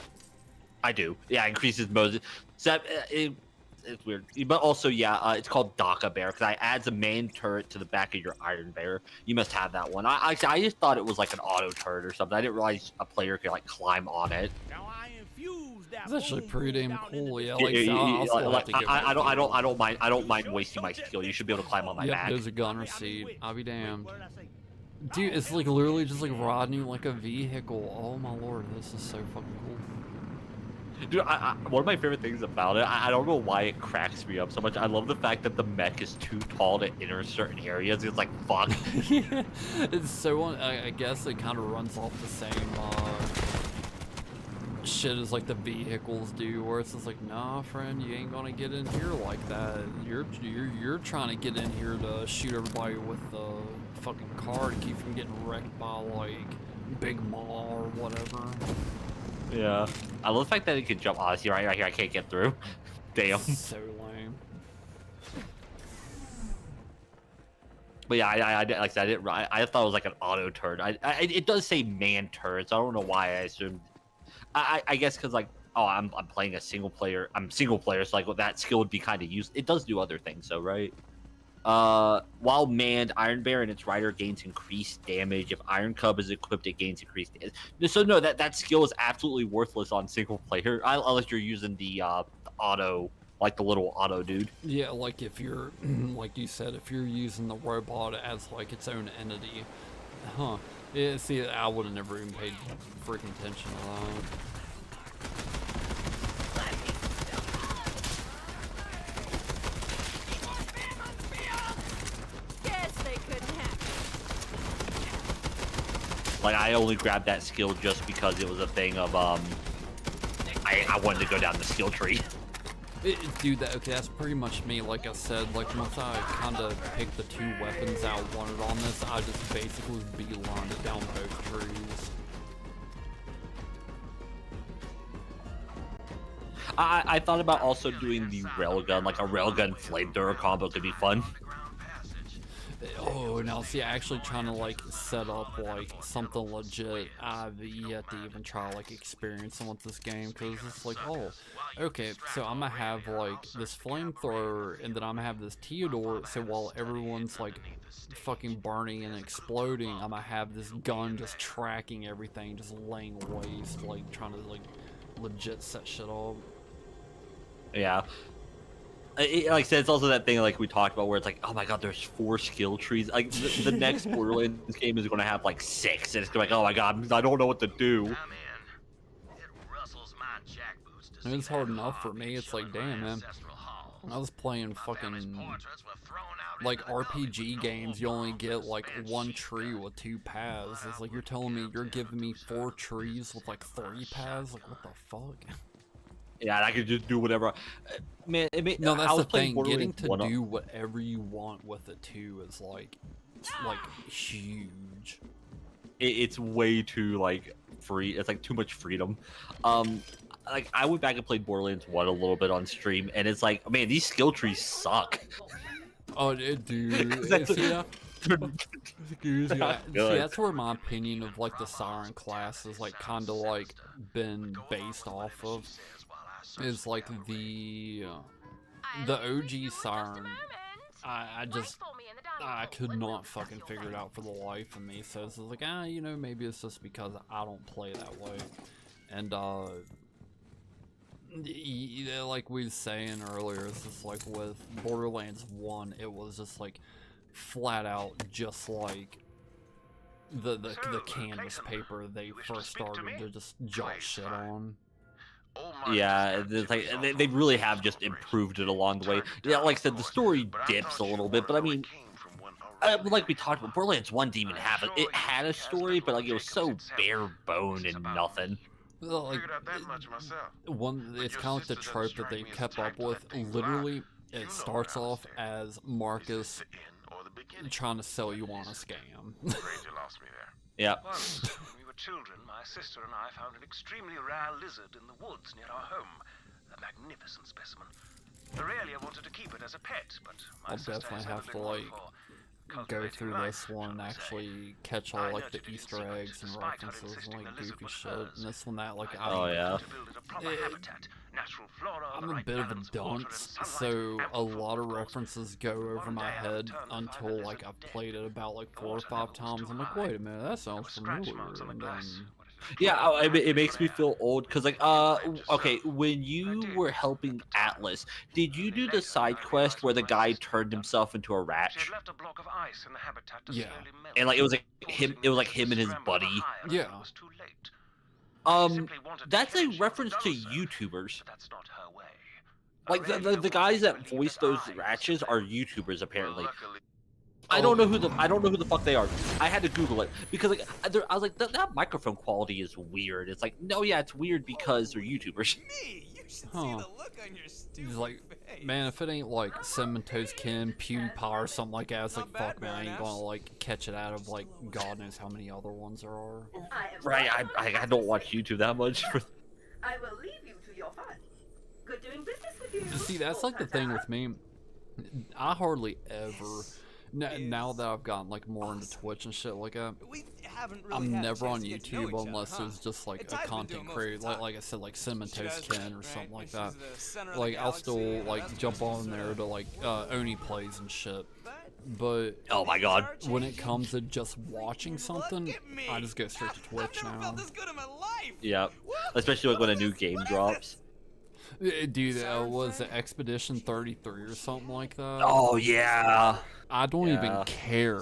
I do. Yeah, it increases most. So it's weird, but also yeah, it's called DACA Bear because I adds a main turret to the back of your Iron Bear. You must have that one. I just thought it was like an auto turret or something. I didn't realize a player could like climb on it. Now I infuse that It's actually boom pretty boom damn down into cool. the Yeah, stomach. like I'll have to give I don't mind wasting my skill. You should be able to climb on my Yep, back. there's a gunner seed. I'll be damned. What did I say? Dude, it's like literally just like riding you like a vehicle. Oh my lord, this is so fucking cool. Dude, one of my favorite things about it, I don't know why it cracks me up so much. I love the fact that the mech is too tall to enter certain areas. It's like, fuck. Yeah, it's so, I guess it kind of runs off the same shit as like the vehicles do, where it's just like, nah, friend, you ain't gonna get in here like that. You're trying to get in here to shoot everybody with the fucking car to keep from getting wrecked by like Big Maw or whatever. Yeah. I love the fact that it can jump. Honestly, right here, I can't get through. Damn. So lame. But yeah, I like I said, I thought it was like an auto turret. It does say man turrets. I don't know why I assumed. I guess because like, oh, I'm playing a single player. I'm single player, so like that skill would be kind of used. It does do other things, though, right? While manned, Iron Bear and its rider gains increased damage. If Iron Cub is equipped, it gains increased damage. So no, that skill is absolutely worthless on single player, unless you're using the auto, like the little auto dude. Yeah, like if you're, like you said, if you're using the robot as like its own entity. Huh. Yeah, see, I would have never even paid freaking attention to that. Guess they couldn't hack. Like I only grabbed that skill just because it was a thing of I wanted to go down the skill tree. Dude, okay, that's pretty much me. Like I said, like once I kind of picked the 2 weapons I wanted on this, I just basically beelined it down both trees. I thought about also doing the railgun, like a railgun flamethrower combo could be fun. Oh, now see, actually trying to like set up like something legit. I've yet to even try like experiencing with this game because it's like, oh, okay, so I'm gonna have like this flamethrower and then I'm gonna have this Theodore. So while everyone's like fucking burning and exploding, I'm gonna have this gun just tracking everything, just laying waste, like trying to like legit set shit up. Yeah. Like I said, it's also that thing like we talked about where it's like, oh my god, there's 4 skill trees. Like the next Borderlands game is going to have like 6, and it's going to be like, oh my god, I don't know what to do. It's hard enough for me. It's like, damn, man. I was playing fucking like RPG games. You only get like 1 tree with 2 paths. It's like you're telling me you're giving me 4 trees with like 3 paths. Like what the fuck? Yeah, and I could just do whatever. Man, no, I that's was the playing thing. Getting Borderlands to do whatever you want with it too is like huge. It's way too like free. It's like too much freedom. Like I went back and played Borderlands 1 a little bit on stream, and it's like, man, these skill trees suck. Oh, dude. See, that's where my opinion of like the Siren class is like kind of like been based off of. Is like the OG Siren. I could not fucking figure it out for the life of me. So it's like, you know, maybe it's just because I don't play that way. And like we was saying earlier, it's just like with Borderlands 1, it was just like flat out just like the canvas paper they first started to just jot shit on. Yeah, it's like they really have just improved it along the way. Yeah, like I said, the story dips a little bit, but I mean, like we talked about, Borderlands 1 didn't even have it. It had a story, but like it was so bare bone and nothing. Like, it's kind of like the trope that they kept up with. Literally, it starts off as Marcus trying to sell you on a scam. Yeah. We were children, my sister and I found an extremely rare lizard in the woods near our home. A magnificent specimen. Aurelia wanted to keep it as a pet, but my I'll sister definitely has have to never like been one for go through cultivating this life, one and shall we say. actually catch all like the Easter eggs and references and like goofy shit. And this one that like Oh yeah. I'm a bit of a dunce, so a lot of references go over my head until like I've played it about like 4 or 5 times. I'm like, wait a minute, that sounds familiar. And then Yeah, it makes me feel old because like okay, when you were helping Atlas, did you do the side quest where the guy turned himself into a rat? Yeah. And like it was like him and his buddy. Yeah. That's a reference to YouTubers. Like the guys that voice those ratchets are YouTubers apparently. I don't know who the fuck they are. I had to Google it because like I was like that microphone quality is weird. It's like, no, yeah, it's weird because they're YouTubers. Me, you should see the look on your stupid he's like, face. man, if it ain't like Cinnamon Toast Ken, PewDiePie or something like that, it's like, fuck man, I ain't gonna like catch it out of like God knows how many other ones there are. Right, I don't watch YouTube that much. I will leave you to your fun. Good doing business with you. See, that's like the thing with me. I hardly ever. Now that I've gotten like more into Twitch and shit like that, I'm never on YouTube unless it's just like a content creator, like I said, like Cinnamon Toast Ken or something like that. Like I'll still like jump on there to like Oni plays and shit. But oh my god, when it comes to just watching something, I just go straight to Twitch now. Yeah, especially like when a new game drops. Dude, was it Expedition 33 or something like that? Oh yeah. I don't even care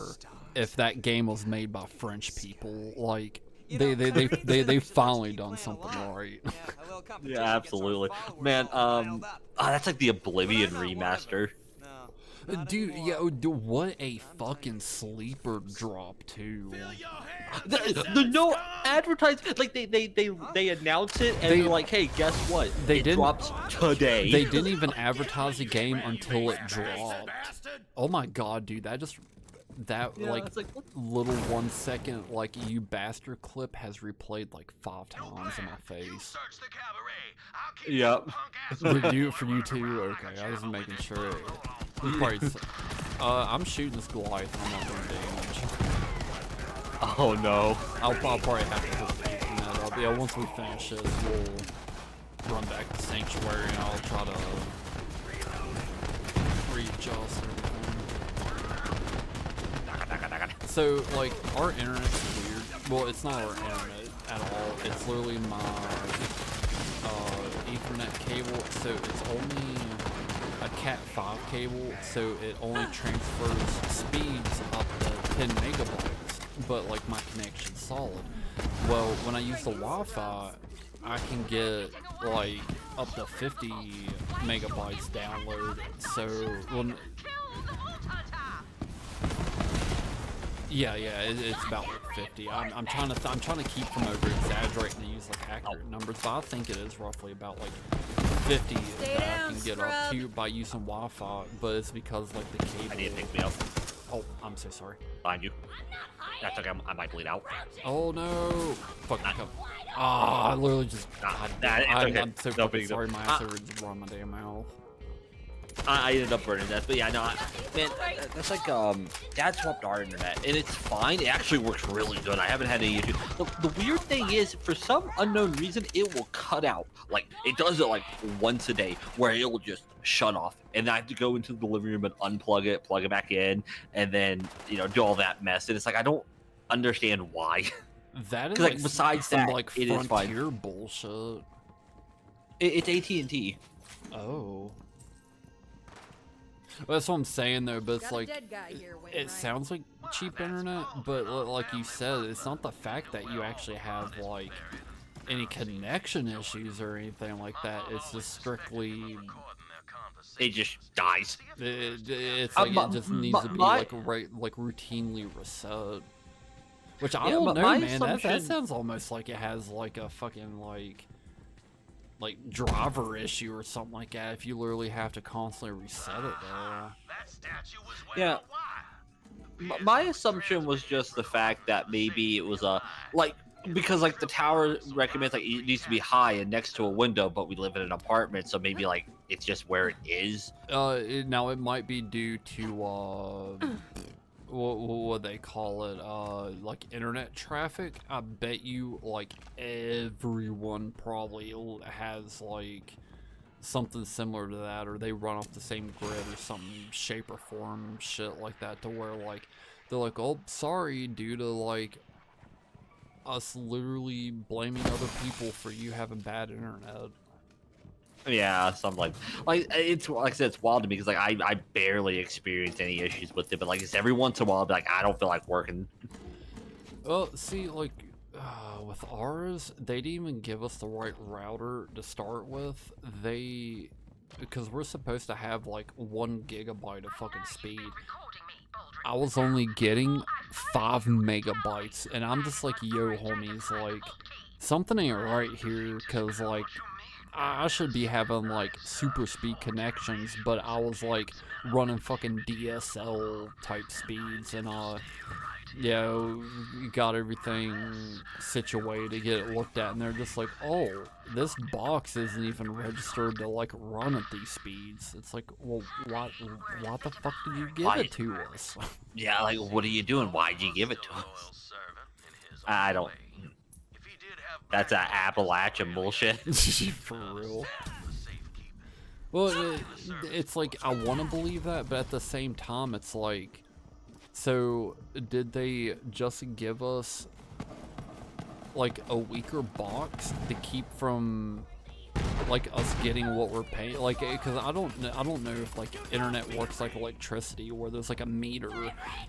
if that game was made by French people. Like they finally done something right. Yeah, absolutely, man. That's like the Oblivion remaster. Dude, yeah, what a fucking sleeper drop too. The no advertising, like they announce it and they're like, hey, guess what? It drops today. They didn't even advertise the game until it dropped. Oh my god, dude, that like little 1 second like you bastard clip has replayed like 5 times in my face. Yep. Would do it for you too? Okay, I was making sure. I'm shooting this Goliath. I'm not doing damage. Oh no. I'll probably have to put that up. Yeah, once we finish this, we'll run back to Sanctuary and I'll try to readjust everything. So, like, our internet's weird. Well, it's not our internet at all. It's literally my Ethernet cable. So it's only a Cat 5 cable. So it only transfers speeds up to 10 megabytes. But, like, my connection's solid. Well, when I use the Wi-Fi, I can get, like, up to 50 megabytes download. So, when... Yeah, it's about like 50. I'm trying to keep from over exaggerating to use like accurate numbers, but I think it is roughly about like 50 that I can get up to by using Wi-Fi. But it's because like the cable. I need to pick me up. Oh, I'm so sorry. Behind you. That's okay. I might bleed out. Oh no! Fuck. I literally just. I'm so fucking sorry. My ass over just run my damn mouth. I ended up burning that, but yeah, no, man, that's like Dad swapped our internet, and it's fine. It actually works really good. I haven't had any issues. The weird thing is, for some unknown reason, it will cut out. Like it does it like once a day, where it will just shut off, and I have to go into the living room and unplug it, plug it back in, and then do all that mess. And it's like I don't understand why. That is like besides some that, like it is fine. Frontier bullshit. It's AT&T. Oh. Well, that's what I'm saying though, but it's like, it right. sounds like cheap internet, but like you said, it's not the fact that you actually have like any connection issues or anything like that. It's just strictly, it just dies. It's like it just needs to be like routinely reset. Which I don't know, man. That sounds almost like it has like a fucking like driver issue or something like that if you literally have to constantly reset it there. Yeah. My assumption was just the fact that maybe it was because like the tower recommends like it needs to be high and next to a window, but we live in an apartment, so maybe like it's just where it is. Now it might be due to what they call it, like internet traffic. I bet you like everyone probably has like something similar to that, or they run off the same grid or some shape or form shit like that, to where like they're like, oh sorry, due to like us literally blaming other people for you having bad internet. Yeah, something like it's like I said, it's wild to me because like I barely experienced any issues with it, but like it's every once in a while I'll be like I don't feel like working. Well, see, like with ours, they didn't even give us the right router to start with. Because we're supposed to have like 1 gigabyte of fucking speed. I was only getting 5 megabytes, and I'm just like, yo, homies, like something ain't right here, because like I should be having like super speed connections, but I was like running fucking DSL type speeds, and we got everything situated to get it looked at, and they're just like, oh, this box isn't even registered to like run at these speeds. It's like, well, what the fuck did you give it to us? Yeah, like what are you doing? Why'd you give it to us? I don't. That's that Appalachian bullshit. For real. Well, it's like, I want to believe that, but at the same time, it's like, so did they just give us like a weaker box to keep from like us getting what we're paying? Like, because I don't know if like internet works like electricity, where there's like a meter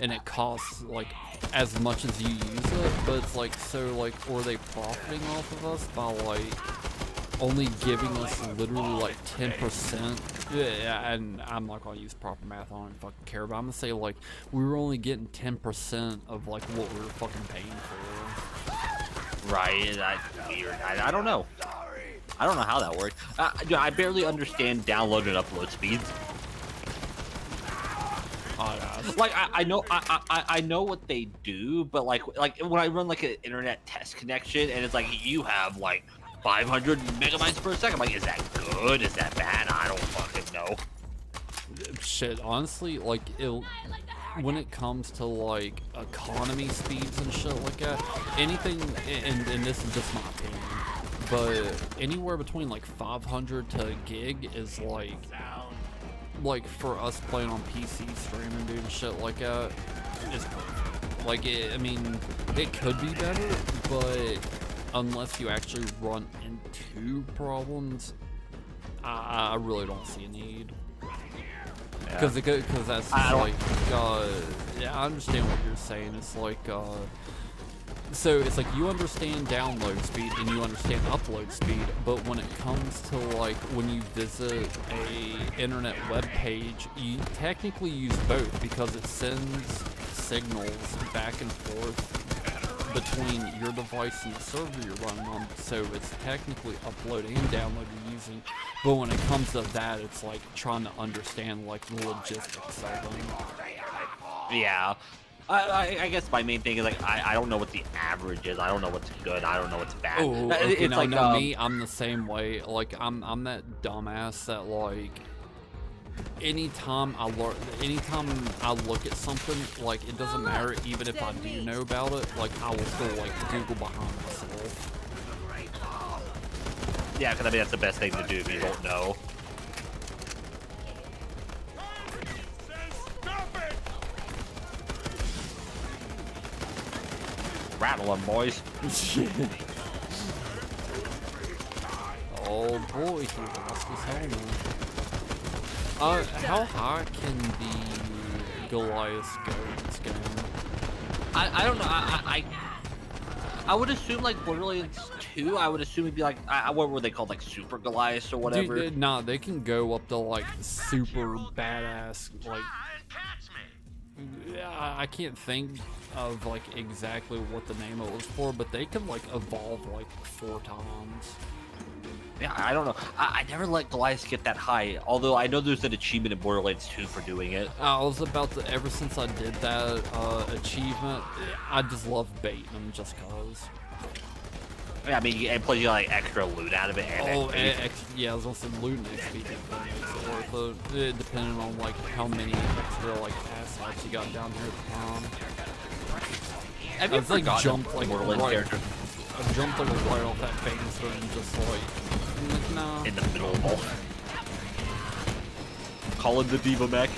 and it costs like as much as you use it, but it's like, so like, or are they profiting off of us by like only giving us literally like 10%. Yeah, and I'm not gonna use proper math. I don't even fucking care. But I'm gonna say like we were only getting 10% of like what we were fucking paying for. Right? That's weird. I don't know. I don't know how that works. Dude, I barely understand download and upload speeds. Like I know what they do, but like when I run like an internet test connection and it's like you have like 500 megabytes per second, I'm like, is that good? Is that bad? I don't fucking know. Shit, honestly, like when it comes to like economy speeds and shit like that, anything, and this is just my opinion, but anywhere between like 500 to a gig is like for us playing on PC streaming, dude, and shit like that, is perfect. Like I mean, it could be better, but unless you actually run into problems, I really don't see a need. Because that's like, yeah, I understand what you're saying. It's like, so it's like you understand download speed and you understand upload speed, but when it comes to like when you visit a internet web page, you technically use both because it sends signals back and forth between your device and the server you're running on, so it's technically upload and download you're using. But when it comes to that, it's like trying to understand like the logistics of them. Yeah. I guess my main thing is like I don't know what the average is. I don't know what's good. I don't know what's bad. Oh, okay, it's no, like no, me, I'm the same way. Like I'm that dumbass that like anytime I look at something, like it doesn't matter even if I do know about it, like I will still like Google behind myself. Yeah, because I mean that's the best thing to do if you don't know. Rattle 'em, boys. Oh boy, he lost his helmet. How high can the Goliath go in this game? I don't know. I would assume like Borderlands 2. I would assume it'd be like what were they called, like Super Goliaths or whatever. Dude, nah, they can go up to like super badass like. I can't think of like exactly what the name it was for, but they can like evolve like 4 times. Yeah, I don't know. I never let Goliath get that high, although I know there's an achievement in Borderlands 2 for doing it. I was about to, ever since I did that achievement, I just love baiting them just cause. Yeah, I mean, and plus you got like extra loot out of it. And yeah, I was gonna say loot and XP makes it worth it, depending on like how many extra like assets you got down here at the Have you ever like jumped like Borderlands character? I jumped like right off that banister and just like, nah. In the middle of all. Calling the Diva Mech.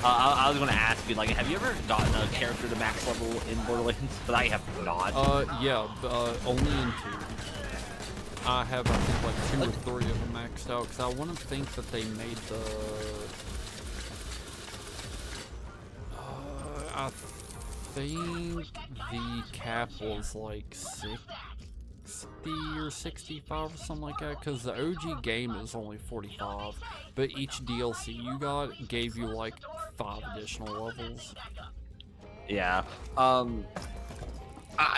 I was gonna ask you, like, have you ever gotten a character to max level in Borderlands? But I have not. Yeah, only in 2. I have, I think, like 2 or 3 of them maxed out, because I wouldn't think that they made the... I think the cap was like 60 or 65 or something like that, because the OG game is only 45, but each DLC you got gave you like 5 additional levels. Yeah. I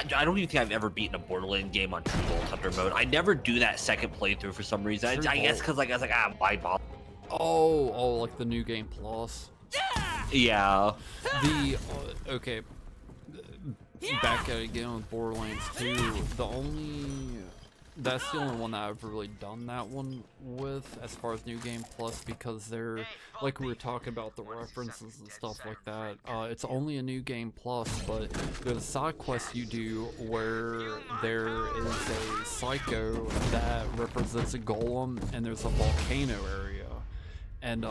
don't even think I've ever beaten a Borderlands game on True Vault Hunter mode. I never do that second playthrough for some reason. I guess because like I was like, why bother? Oh, like the new game plus. Yeah. The okay. Back at it again with Borderlands 2. That's the only one that I've really done that one with as far as New Game Plus, because they're, like we were talking about the references and stuff like that, it's only a New Game Plus, but there's a side quest you do where there is a psycho that represents a golem and there's a volcano area. And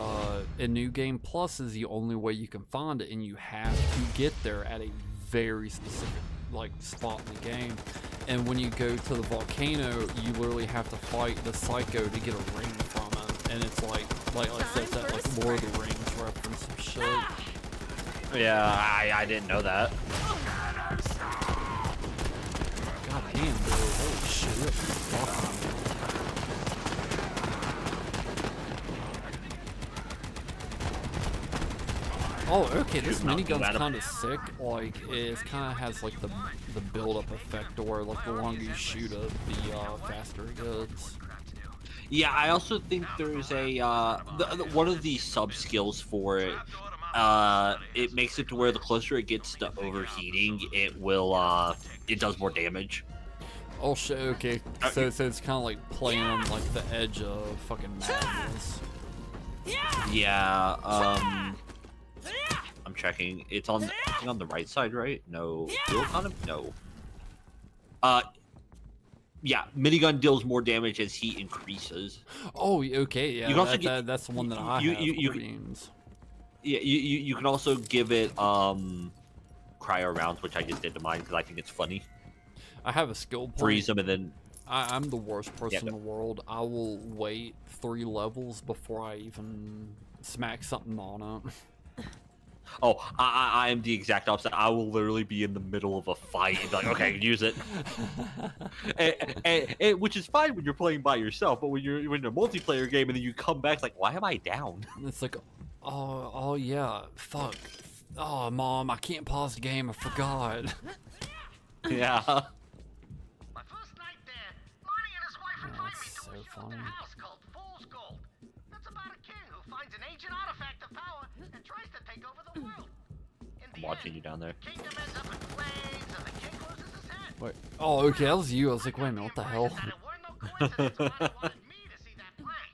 in New Game Plus is the only way you can find it, and you have to get there at a very specific like spot in the game. And when you go to the volcano, you literally have to fight the psycho to get a ring from it. And it's like I said, that like Lord of the Rings reference and shit. Yeah, I didn't know that. God damn, dude. Holy shit. Fuck. Oh, okay, this minigun's kind of sick. Like, it kind of has, like, the build-up effect, or, like, the longer you shoot it, the faster it gets. Yeah, I also think there's a, one of the sub-skills for it, it makes it to where the closer it gets to overheating, it will, it does more damage. Oh shit, okay. So it's kind of like playing on, like, the edge of fucking madness. Yeah, I'm checking. It's on, I think on the right side, right? No. Fuel economy? No. Yeah, minigun deals more damage as heat increases. Oh, okay, yeah. You can also get, that's the one that I have. Yeah, you can also give it cryo rounds, which I just did to mine because I think it's funny. I have a skill point. Freeze them and then. I'm the worst person in the world. I will wait 3 levels before I even smack something on it. Oh, I am the exact opposite. I will literally be in the middle of a fight and be like, okay, use it. and which is fine when you're playing by yourself, but when you're in a multiplayer game and then you come back, it's like, why am I down? It's like, oh yeah, fuck. Oh, Mom, I can't pause the game. I forgot. Yeah. My first night there, Lonnie and his wife invited me to a show at their house called Fool's Gold. That's about a king who finds an ancient artifact of power and tries to take over the world. I'm watching you down there. The kingdom ends up in flames and the king loses his head. Wait. Oh, okay, that was you. I was like, wait a minute, what the hell? It weren't no coincidence Lonnie wanted me to see that play.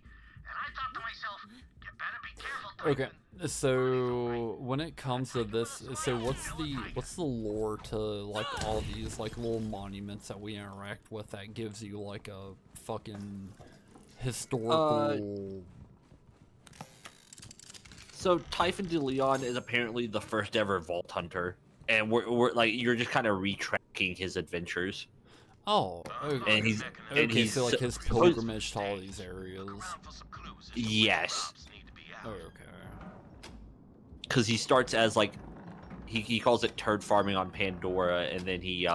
And I thought to myself, you better be careful. Okay, so when it comes to this, so what's the lore to like all these like little monuments that we interact with that gives you like a fucking historical? So Typhon de Leon is apparently the first ever Vault Hunter, and we're like you're just kind of retracking his adventures. Oh, okay. And he's okay, so like his pilgrimage to all these areas. Yes. Oh, okay. Because he starts as like he calls it turd farming on Pandora, and then he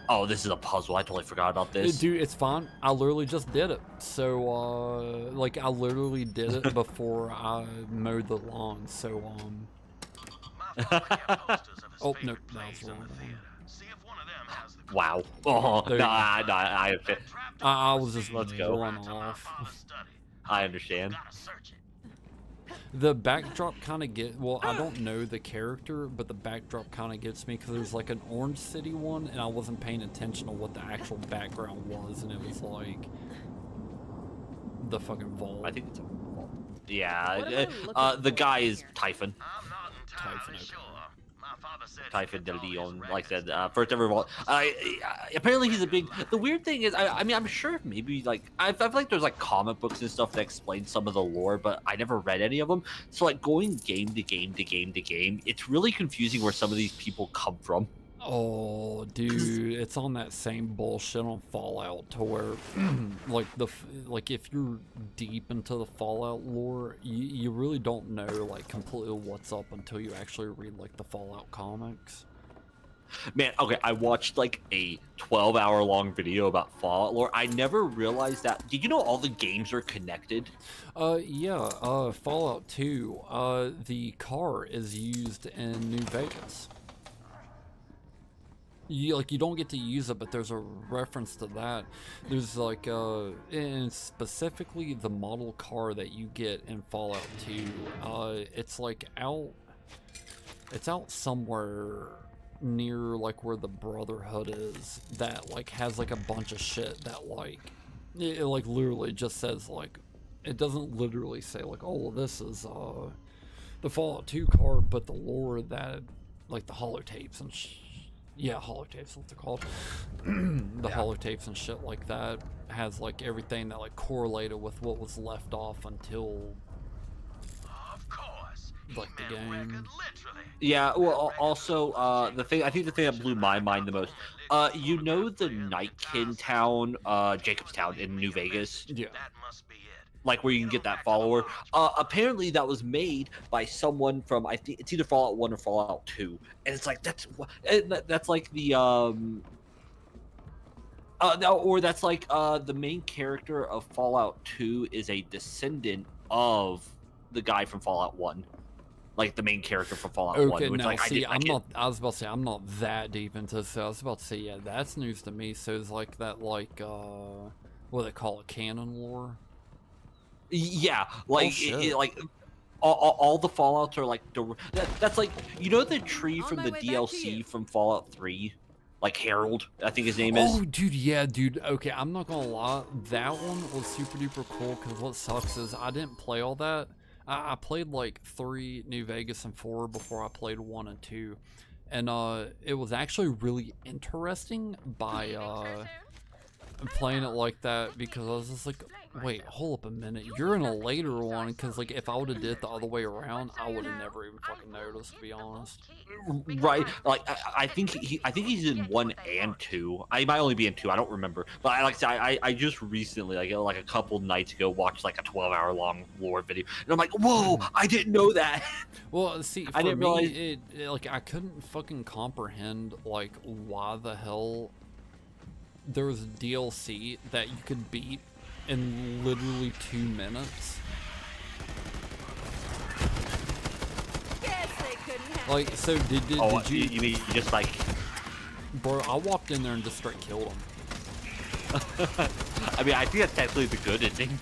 oh, this is a puzzle. I totally forgot about this. Dude, it's fine. I literally just did it. So like I literally did it before I mowed the lawn. So oh no, that's wrong. Wow. Oh, no, I was just Let's go. going off. I understand. The backdrop kind of well, I don't know the character, but the backdrop kind of gets me because there's like an Orange City one, and I wasn't paying attention to what the actual background was, and it was like the fucking vault. I think it's a vault. Yeah, the guy is Typhon. Typhon, okay. Typhon de Leon, like I said, first ever vault. Apparently he's a big. The weird thing is, I mean, I'm sure maybe like I feel like there's like comic books and stuff that explain some of the lore, but I never read any of them. So like going game to game to game to game, it's really confusing where some of these people come from. Oh, dude, it's on that same bullshit on Fallout to where, like if you're deep into the Fallout lore, you really don't know like completely what's up until you actually read like the Fallout comics. Man, okay, I watched like a 12-hour long video about Fallout lore. I never realized that. Did you know all the games are connected? Yeah, Fallout 2, the car is used in New Vegas. You don't get to use it, but there's a reference to that. There's like and specifically the model car that you get in Fallout 2. It's like out somewhere near like where the Brotherhood is, that like has like a bunch of shit that like it like literally just says like, it doesn't literally say like, oh, this is the Fallout 2 car, but the lore that like the holotapes and yeah, holotapes, what they're called. The holotapes and shit like that has like everything that like correlated with what was left off until like the game. Yeah, well, also, I think the thing that blew my mind the most, you know the Nightkin town, Jacobstown in New Vegas? Yeah. Like where you can get that follower. Apparently that was made by someone from, I think it's either Fallout 1 or Fallout 2. And it's like, that's like the, No, or that's like the main character of Fallout 2 is a descendant of the guy from Fallout 1. Like the main character from Fallout 1. Okay, Which, now like, see, I'm not. I was about to say I'm not that deep into this. So I was about to say, yeah, that's news to me. So it's like that, like what do they call it, canon lore? Yeah, like Oh, shit. like all the Fallouts are like that's like, you know, the tree On from my the way back to DLC you. from Fallout 3, like Harold, I think his name is. Oh, dude, yeah, dude. Okay, I'm not gonna lie. That one was super duper cool. Cause what sucks is I didn't play all that. I played like 3, New Vegas, and 4 before I played 1 and 2, and it was actually really interesting by playing it like that, because I was just like, wait, hold up a minute, you're in a later one, because like if I would have did it the other way around, I would have never even fucking noticed, to be honest. Right, like I think he's in 1 and 2. I might only be in 2. I don't remember. But like I said, I just recently, like a couple nights ago, watched like a 12-hour long lore video, and I'm like, whoa, I didn't know that. Well, see, for I didn't me, realize. it like I couldn't fucking comprehend like why the hell there was a DLC that you could beat in literally 2 minutes. Guess they couldn't hack Like, it. so did you? You mean just like? Bro, I walked in there and just straight killed him. I mean, I think that's technically the good ending.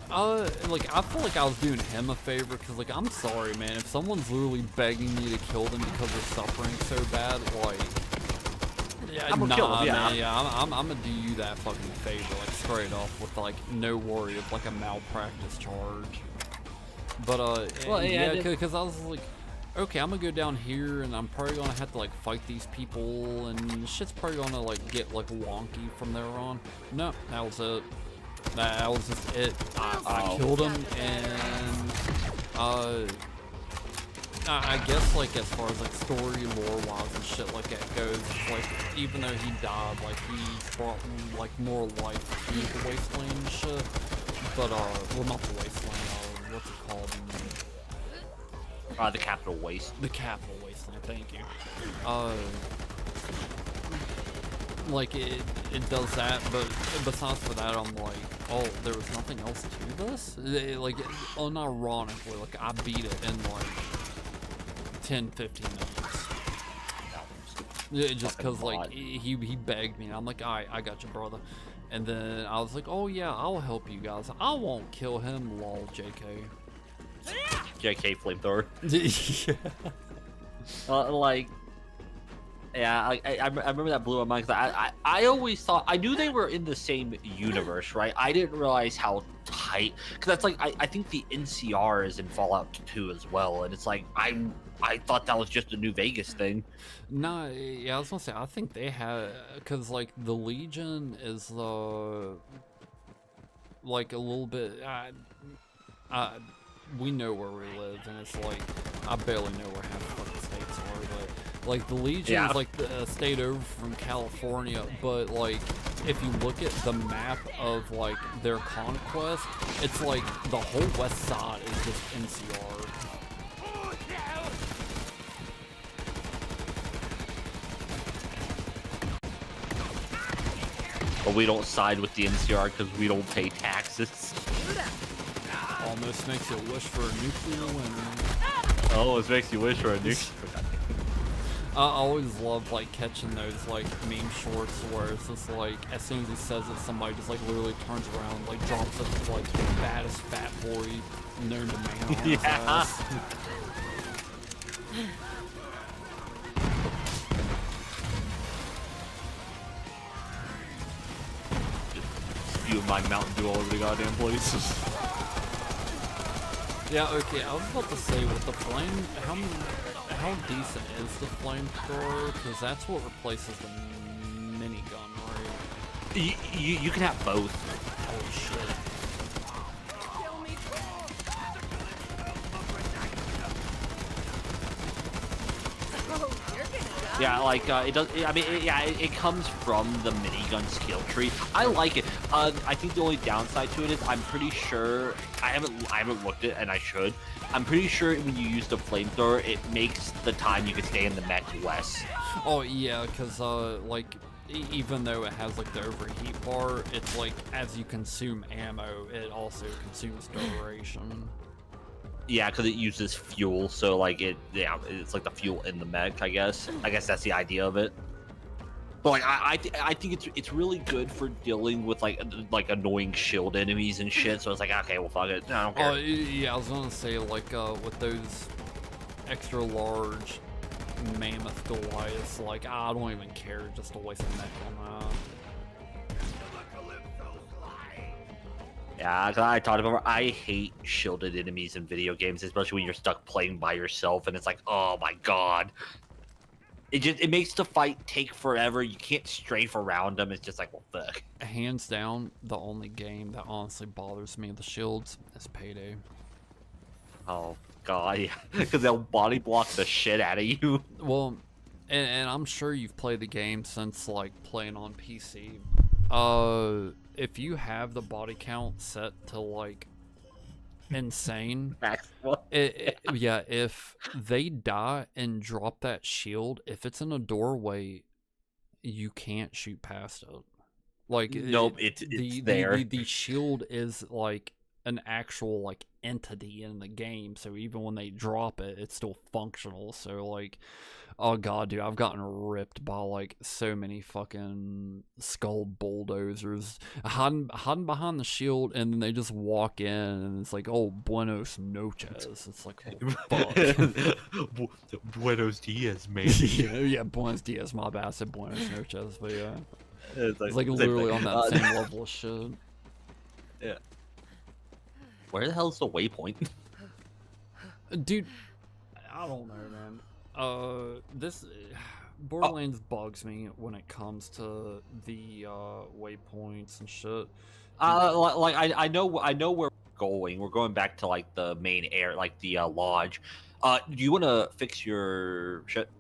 Like, I feel like I was doing him a favor, because, like, I'm sorry, man. If someone's literally begging me to kill them because they're suffering so bad, like, yeah, I'm gonna kill them, yeah. man, yeah, I'm gonna do you that fucking favor, like, straight up, with, like, no worry of, like, a malpractice charge. But, Well, yeah, yeah, because I was like, okay, I'm gonna go down here, and I'm probably gonna have to, like, fight these people, and shit's probably gonna, like, get, like, wonky from there on. No, that was it. That was just it. I killed him, and I guess, like, as far as like story lore wise and shit like that goes, it's like, even though he died, like, he brought like more life to the wasteland and shit. But well, not the wasteland. What's it called? The Capital Waste. The capital wasteland. Thank you. Like, it does that, but besides for that, I'm like, oh, there was nothing else to this? Like, unironically, like, I beat it in like 10, 15 minutes. Yeah, just because, like, he begged me, and I'm like, alright, I got you, brother. And then I was like, oh yeah, I'll help you guys. I won't kill him, lol, JK. JK flamethrower. Yeah. Like, yeah, I remember that blew my mind, because I always thought, I knew they were in the same universe, right? I didn't realize how tight, because that's like, I think the NCR is in Fallout 2 as well, and it's like, I thought that was just a New Vegas thing. No, yeah, I was gonna say, I think they have, because like the Legion is like a little bit, we know where we live, and it's like, I barely know where half the fucking states are, but like the Legion is like the state over from California, but like if you look at the map of like their conquest, it's like the whole west side is just NCR. But we don't side with the NCR because we don't pay taxes. Almost makes you wish for a nuclear winter. Oh, it makes you wish for a nuclear. I always love like catching those like meme shorts where it's just like, as soon as he says it, somebody just like literally turns around, like drops it, like the fattest fat boy known to man on his ass. Spewing my Mountain Dew all over the goddamn place. Yeah, okay, I was about to say, with the flame, how decent is the flamethrower? Because that's what replaces the minigun, right? You can have both. Holy shit. Kill me. Oh, you're gonna die. Yeah, like it does. I mean, it comes from the minigun skill tree. I like it. I think the only downside to it is I'm pretty sure I haven't looked at it, and I should. I'm pretty sure when you use the flamethrower, it makes the time you can stay in the mech less. Oh yeah, because like even though it has like the overheat bar, it's like as you consume ammo, it also consumes duration. Yeah, because it uses fuel, so like it's like the fuel in the mech. I guess that's the idea of it. But like I think it's really good for dealing with like annoying shield enemies and shit. So it's like, okay, well, fuck it, no, I don't care. Oh yeah, I was gonna say like with those extra large mammoth Goliaths, like I don't even care just to waste a mech on that. Yeah, 'cause I talked about. I hate shielded enemies in video games, especially when you're stuck playing by yourself, and it's like, oh my god, it makes the fight take forever. You can't strafe around them. It's just like, well, fuck. Hands down, the only game that honestly bothers me with the shields is Payday. Oh god, yeah, because they'll body block the shit out of you. Well, and I'm sure you've played the game since like playing on PC. If you have the body count set to like insane, yeah, if they die and drop that shield, if it's in a doorway, you can't shoot past it. Like nope, it's there. The shield is like an actual like entity in the game, so even when they drop it, it's still functional. So like, oh god, dude, I've gotten ripped by like so many fucking skull bulldozers hiding behind the shield, and then they just walk in, and it's like, oh, buenos noches. It's like, oh, fuck. Buenos dias, man. yeah, buenos dias. My bad, I said buenos noches, but yeah, it's like literally on that same level of shit. Yeah. Where the hell is the waypoint? Dude, I don't know, man. This Borderlands bugs me when it comes to the waypoints and shit. Like I know where we're going. We're going back to like the main air, like the lodge. Do you want to fix your shit?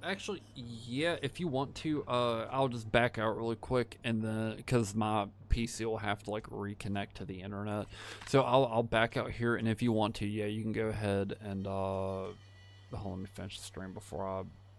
Actually, yeah, if you want to, I'll just back out really quick, and then, because my PC will have to, like, reconnect to the internet, so I'll back out here, and if you want to, yeah, you can go ahead and, hold on, let me finish the stream before I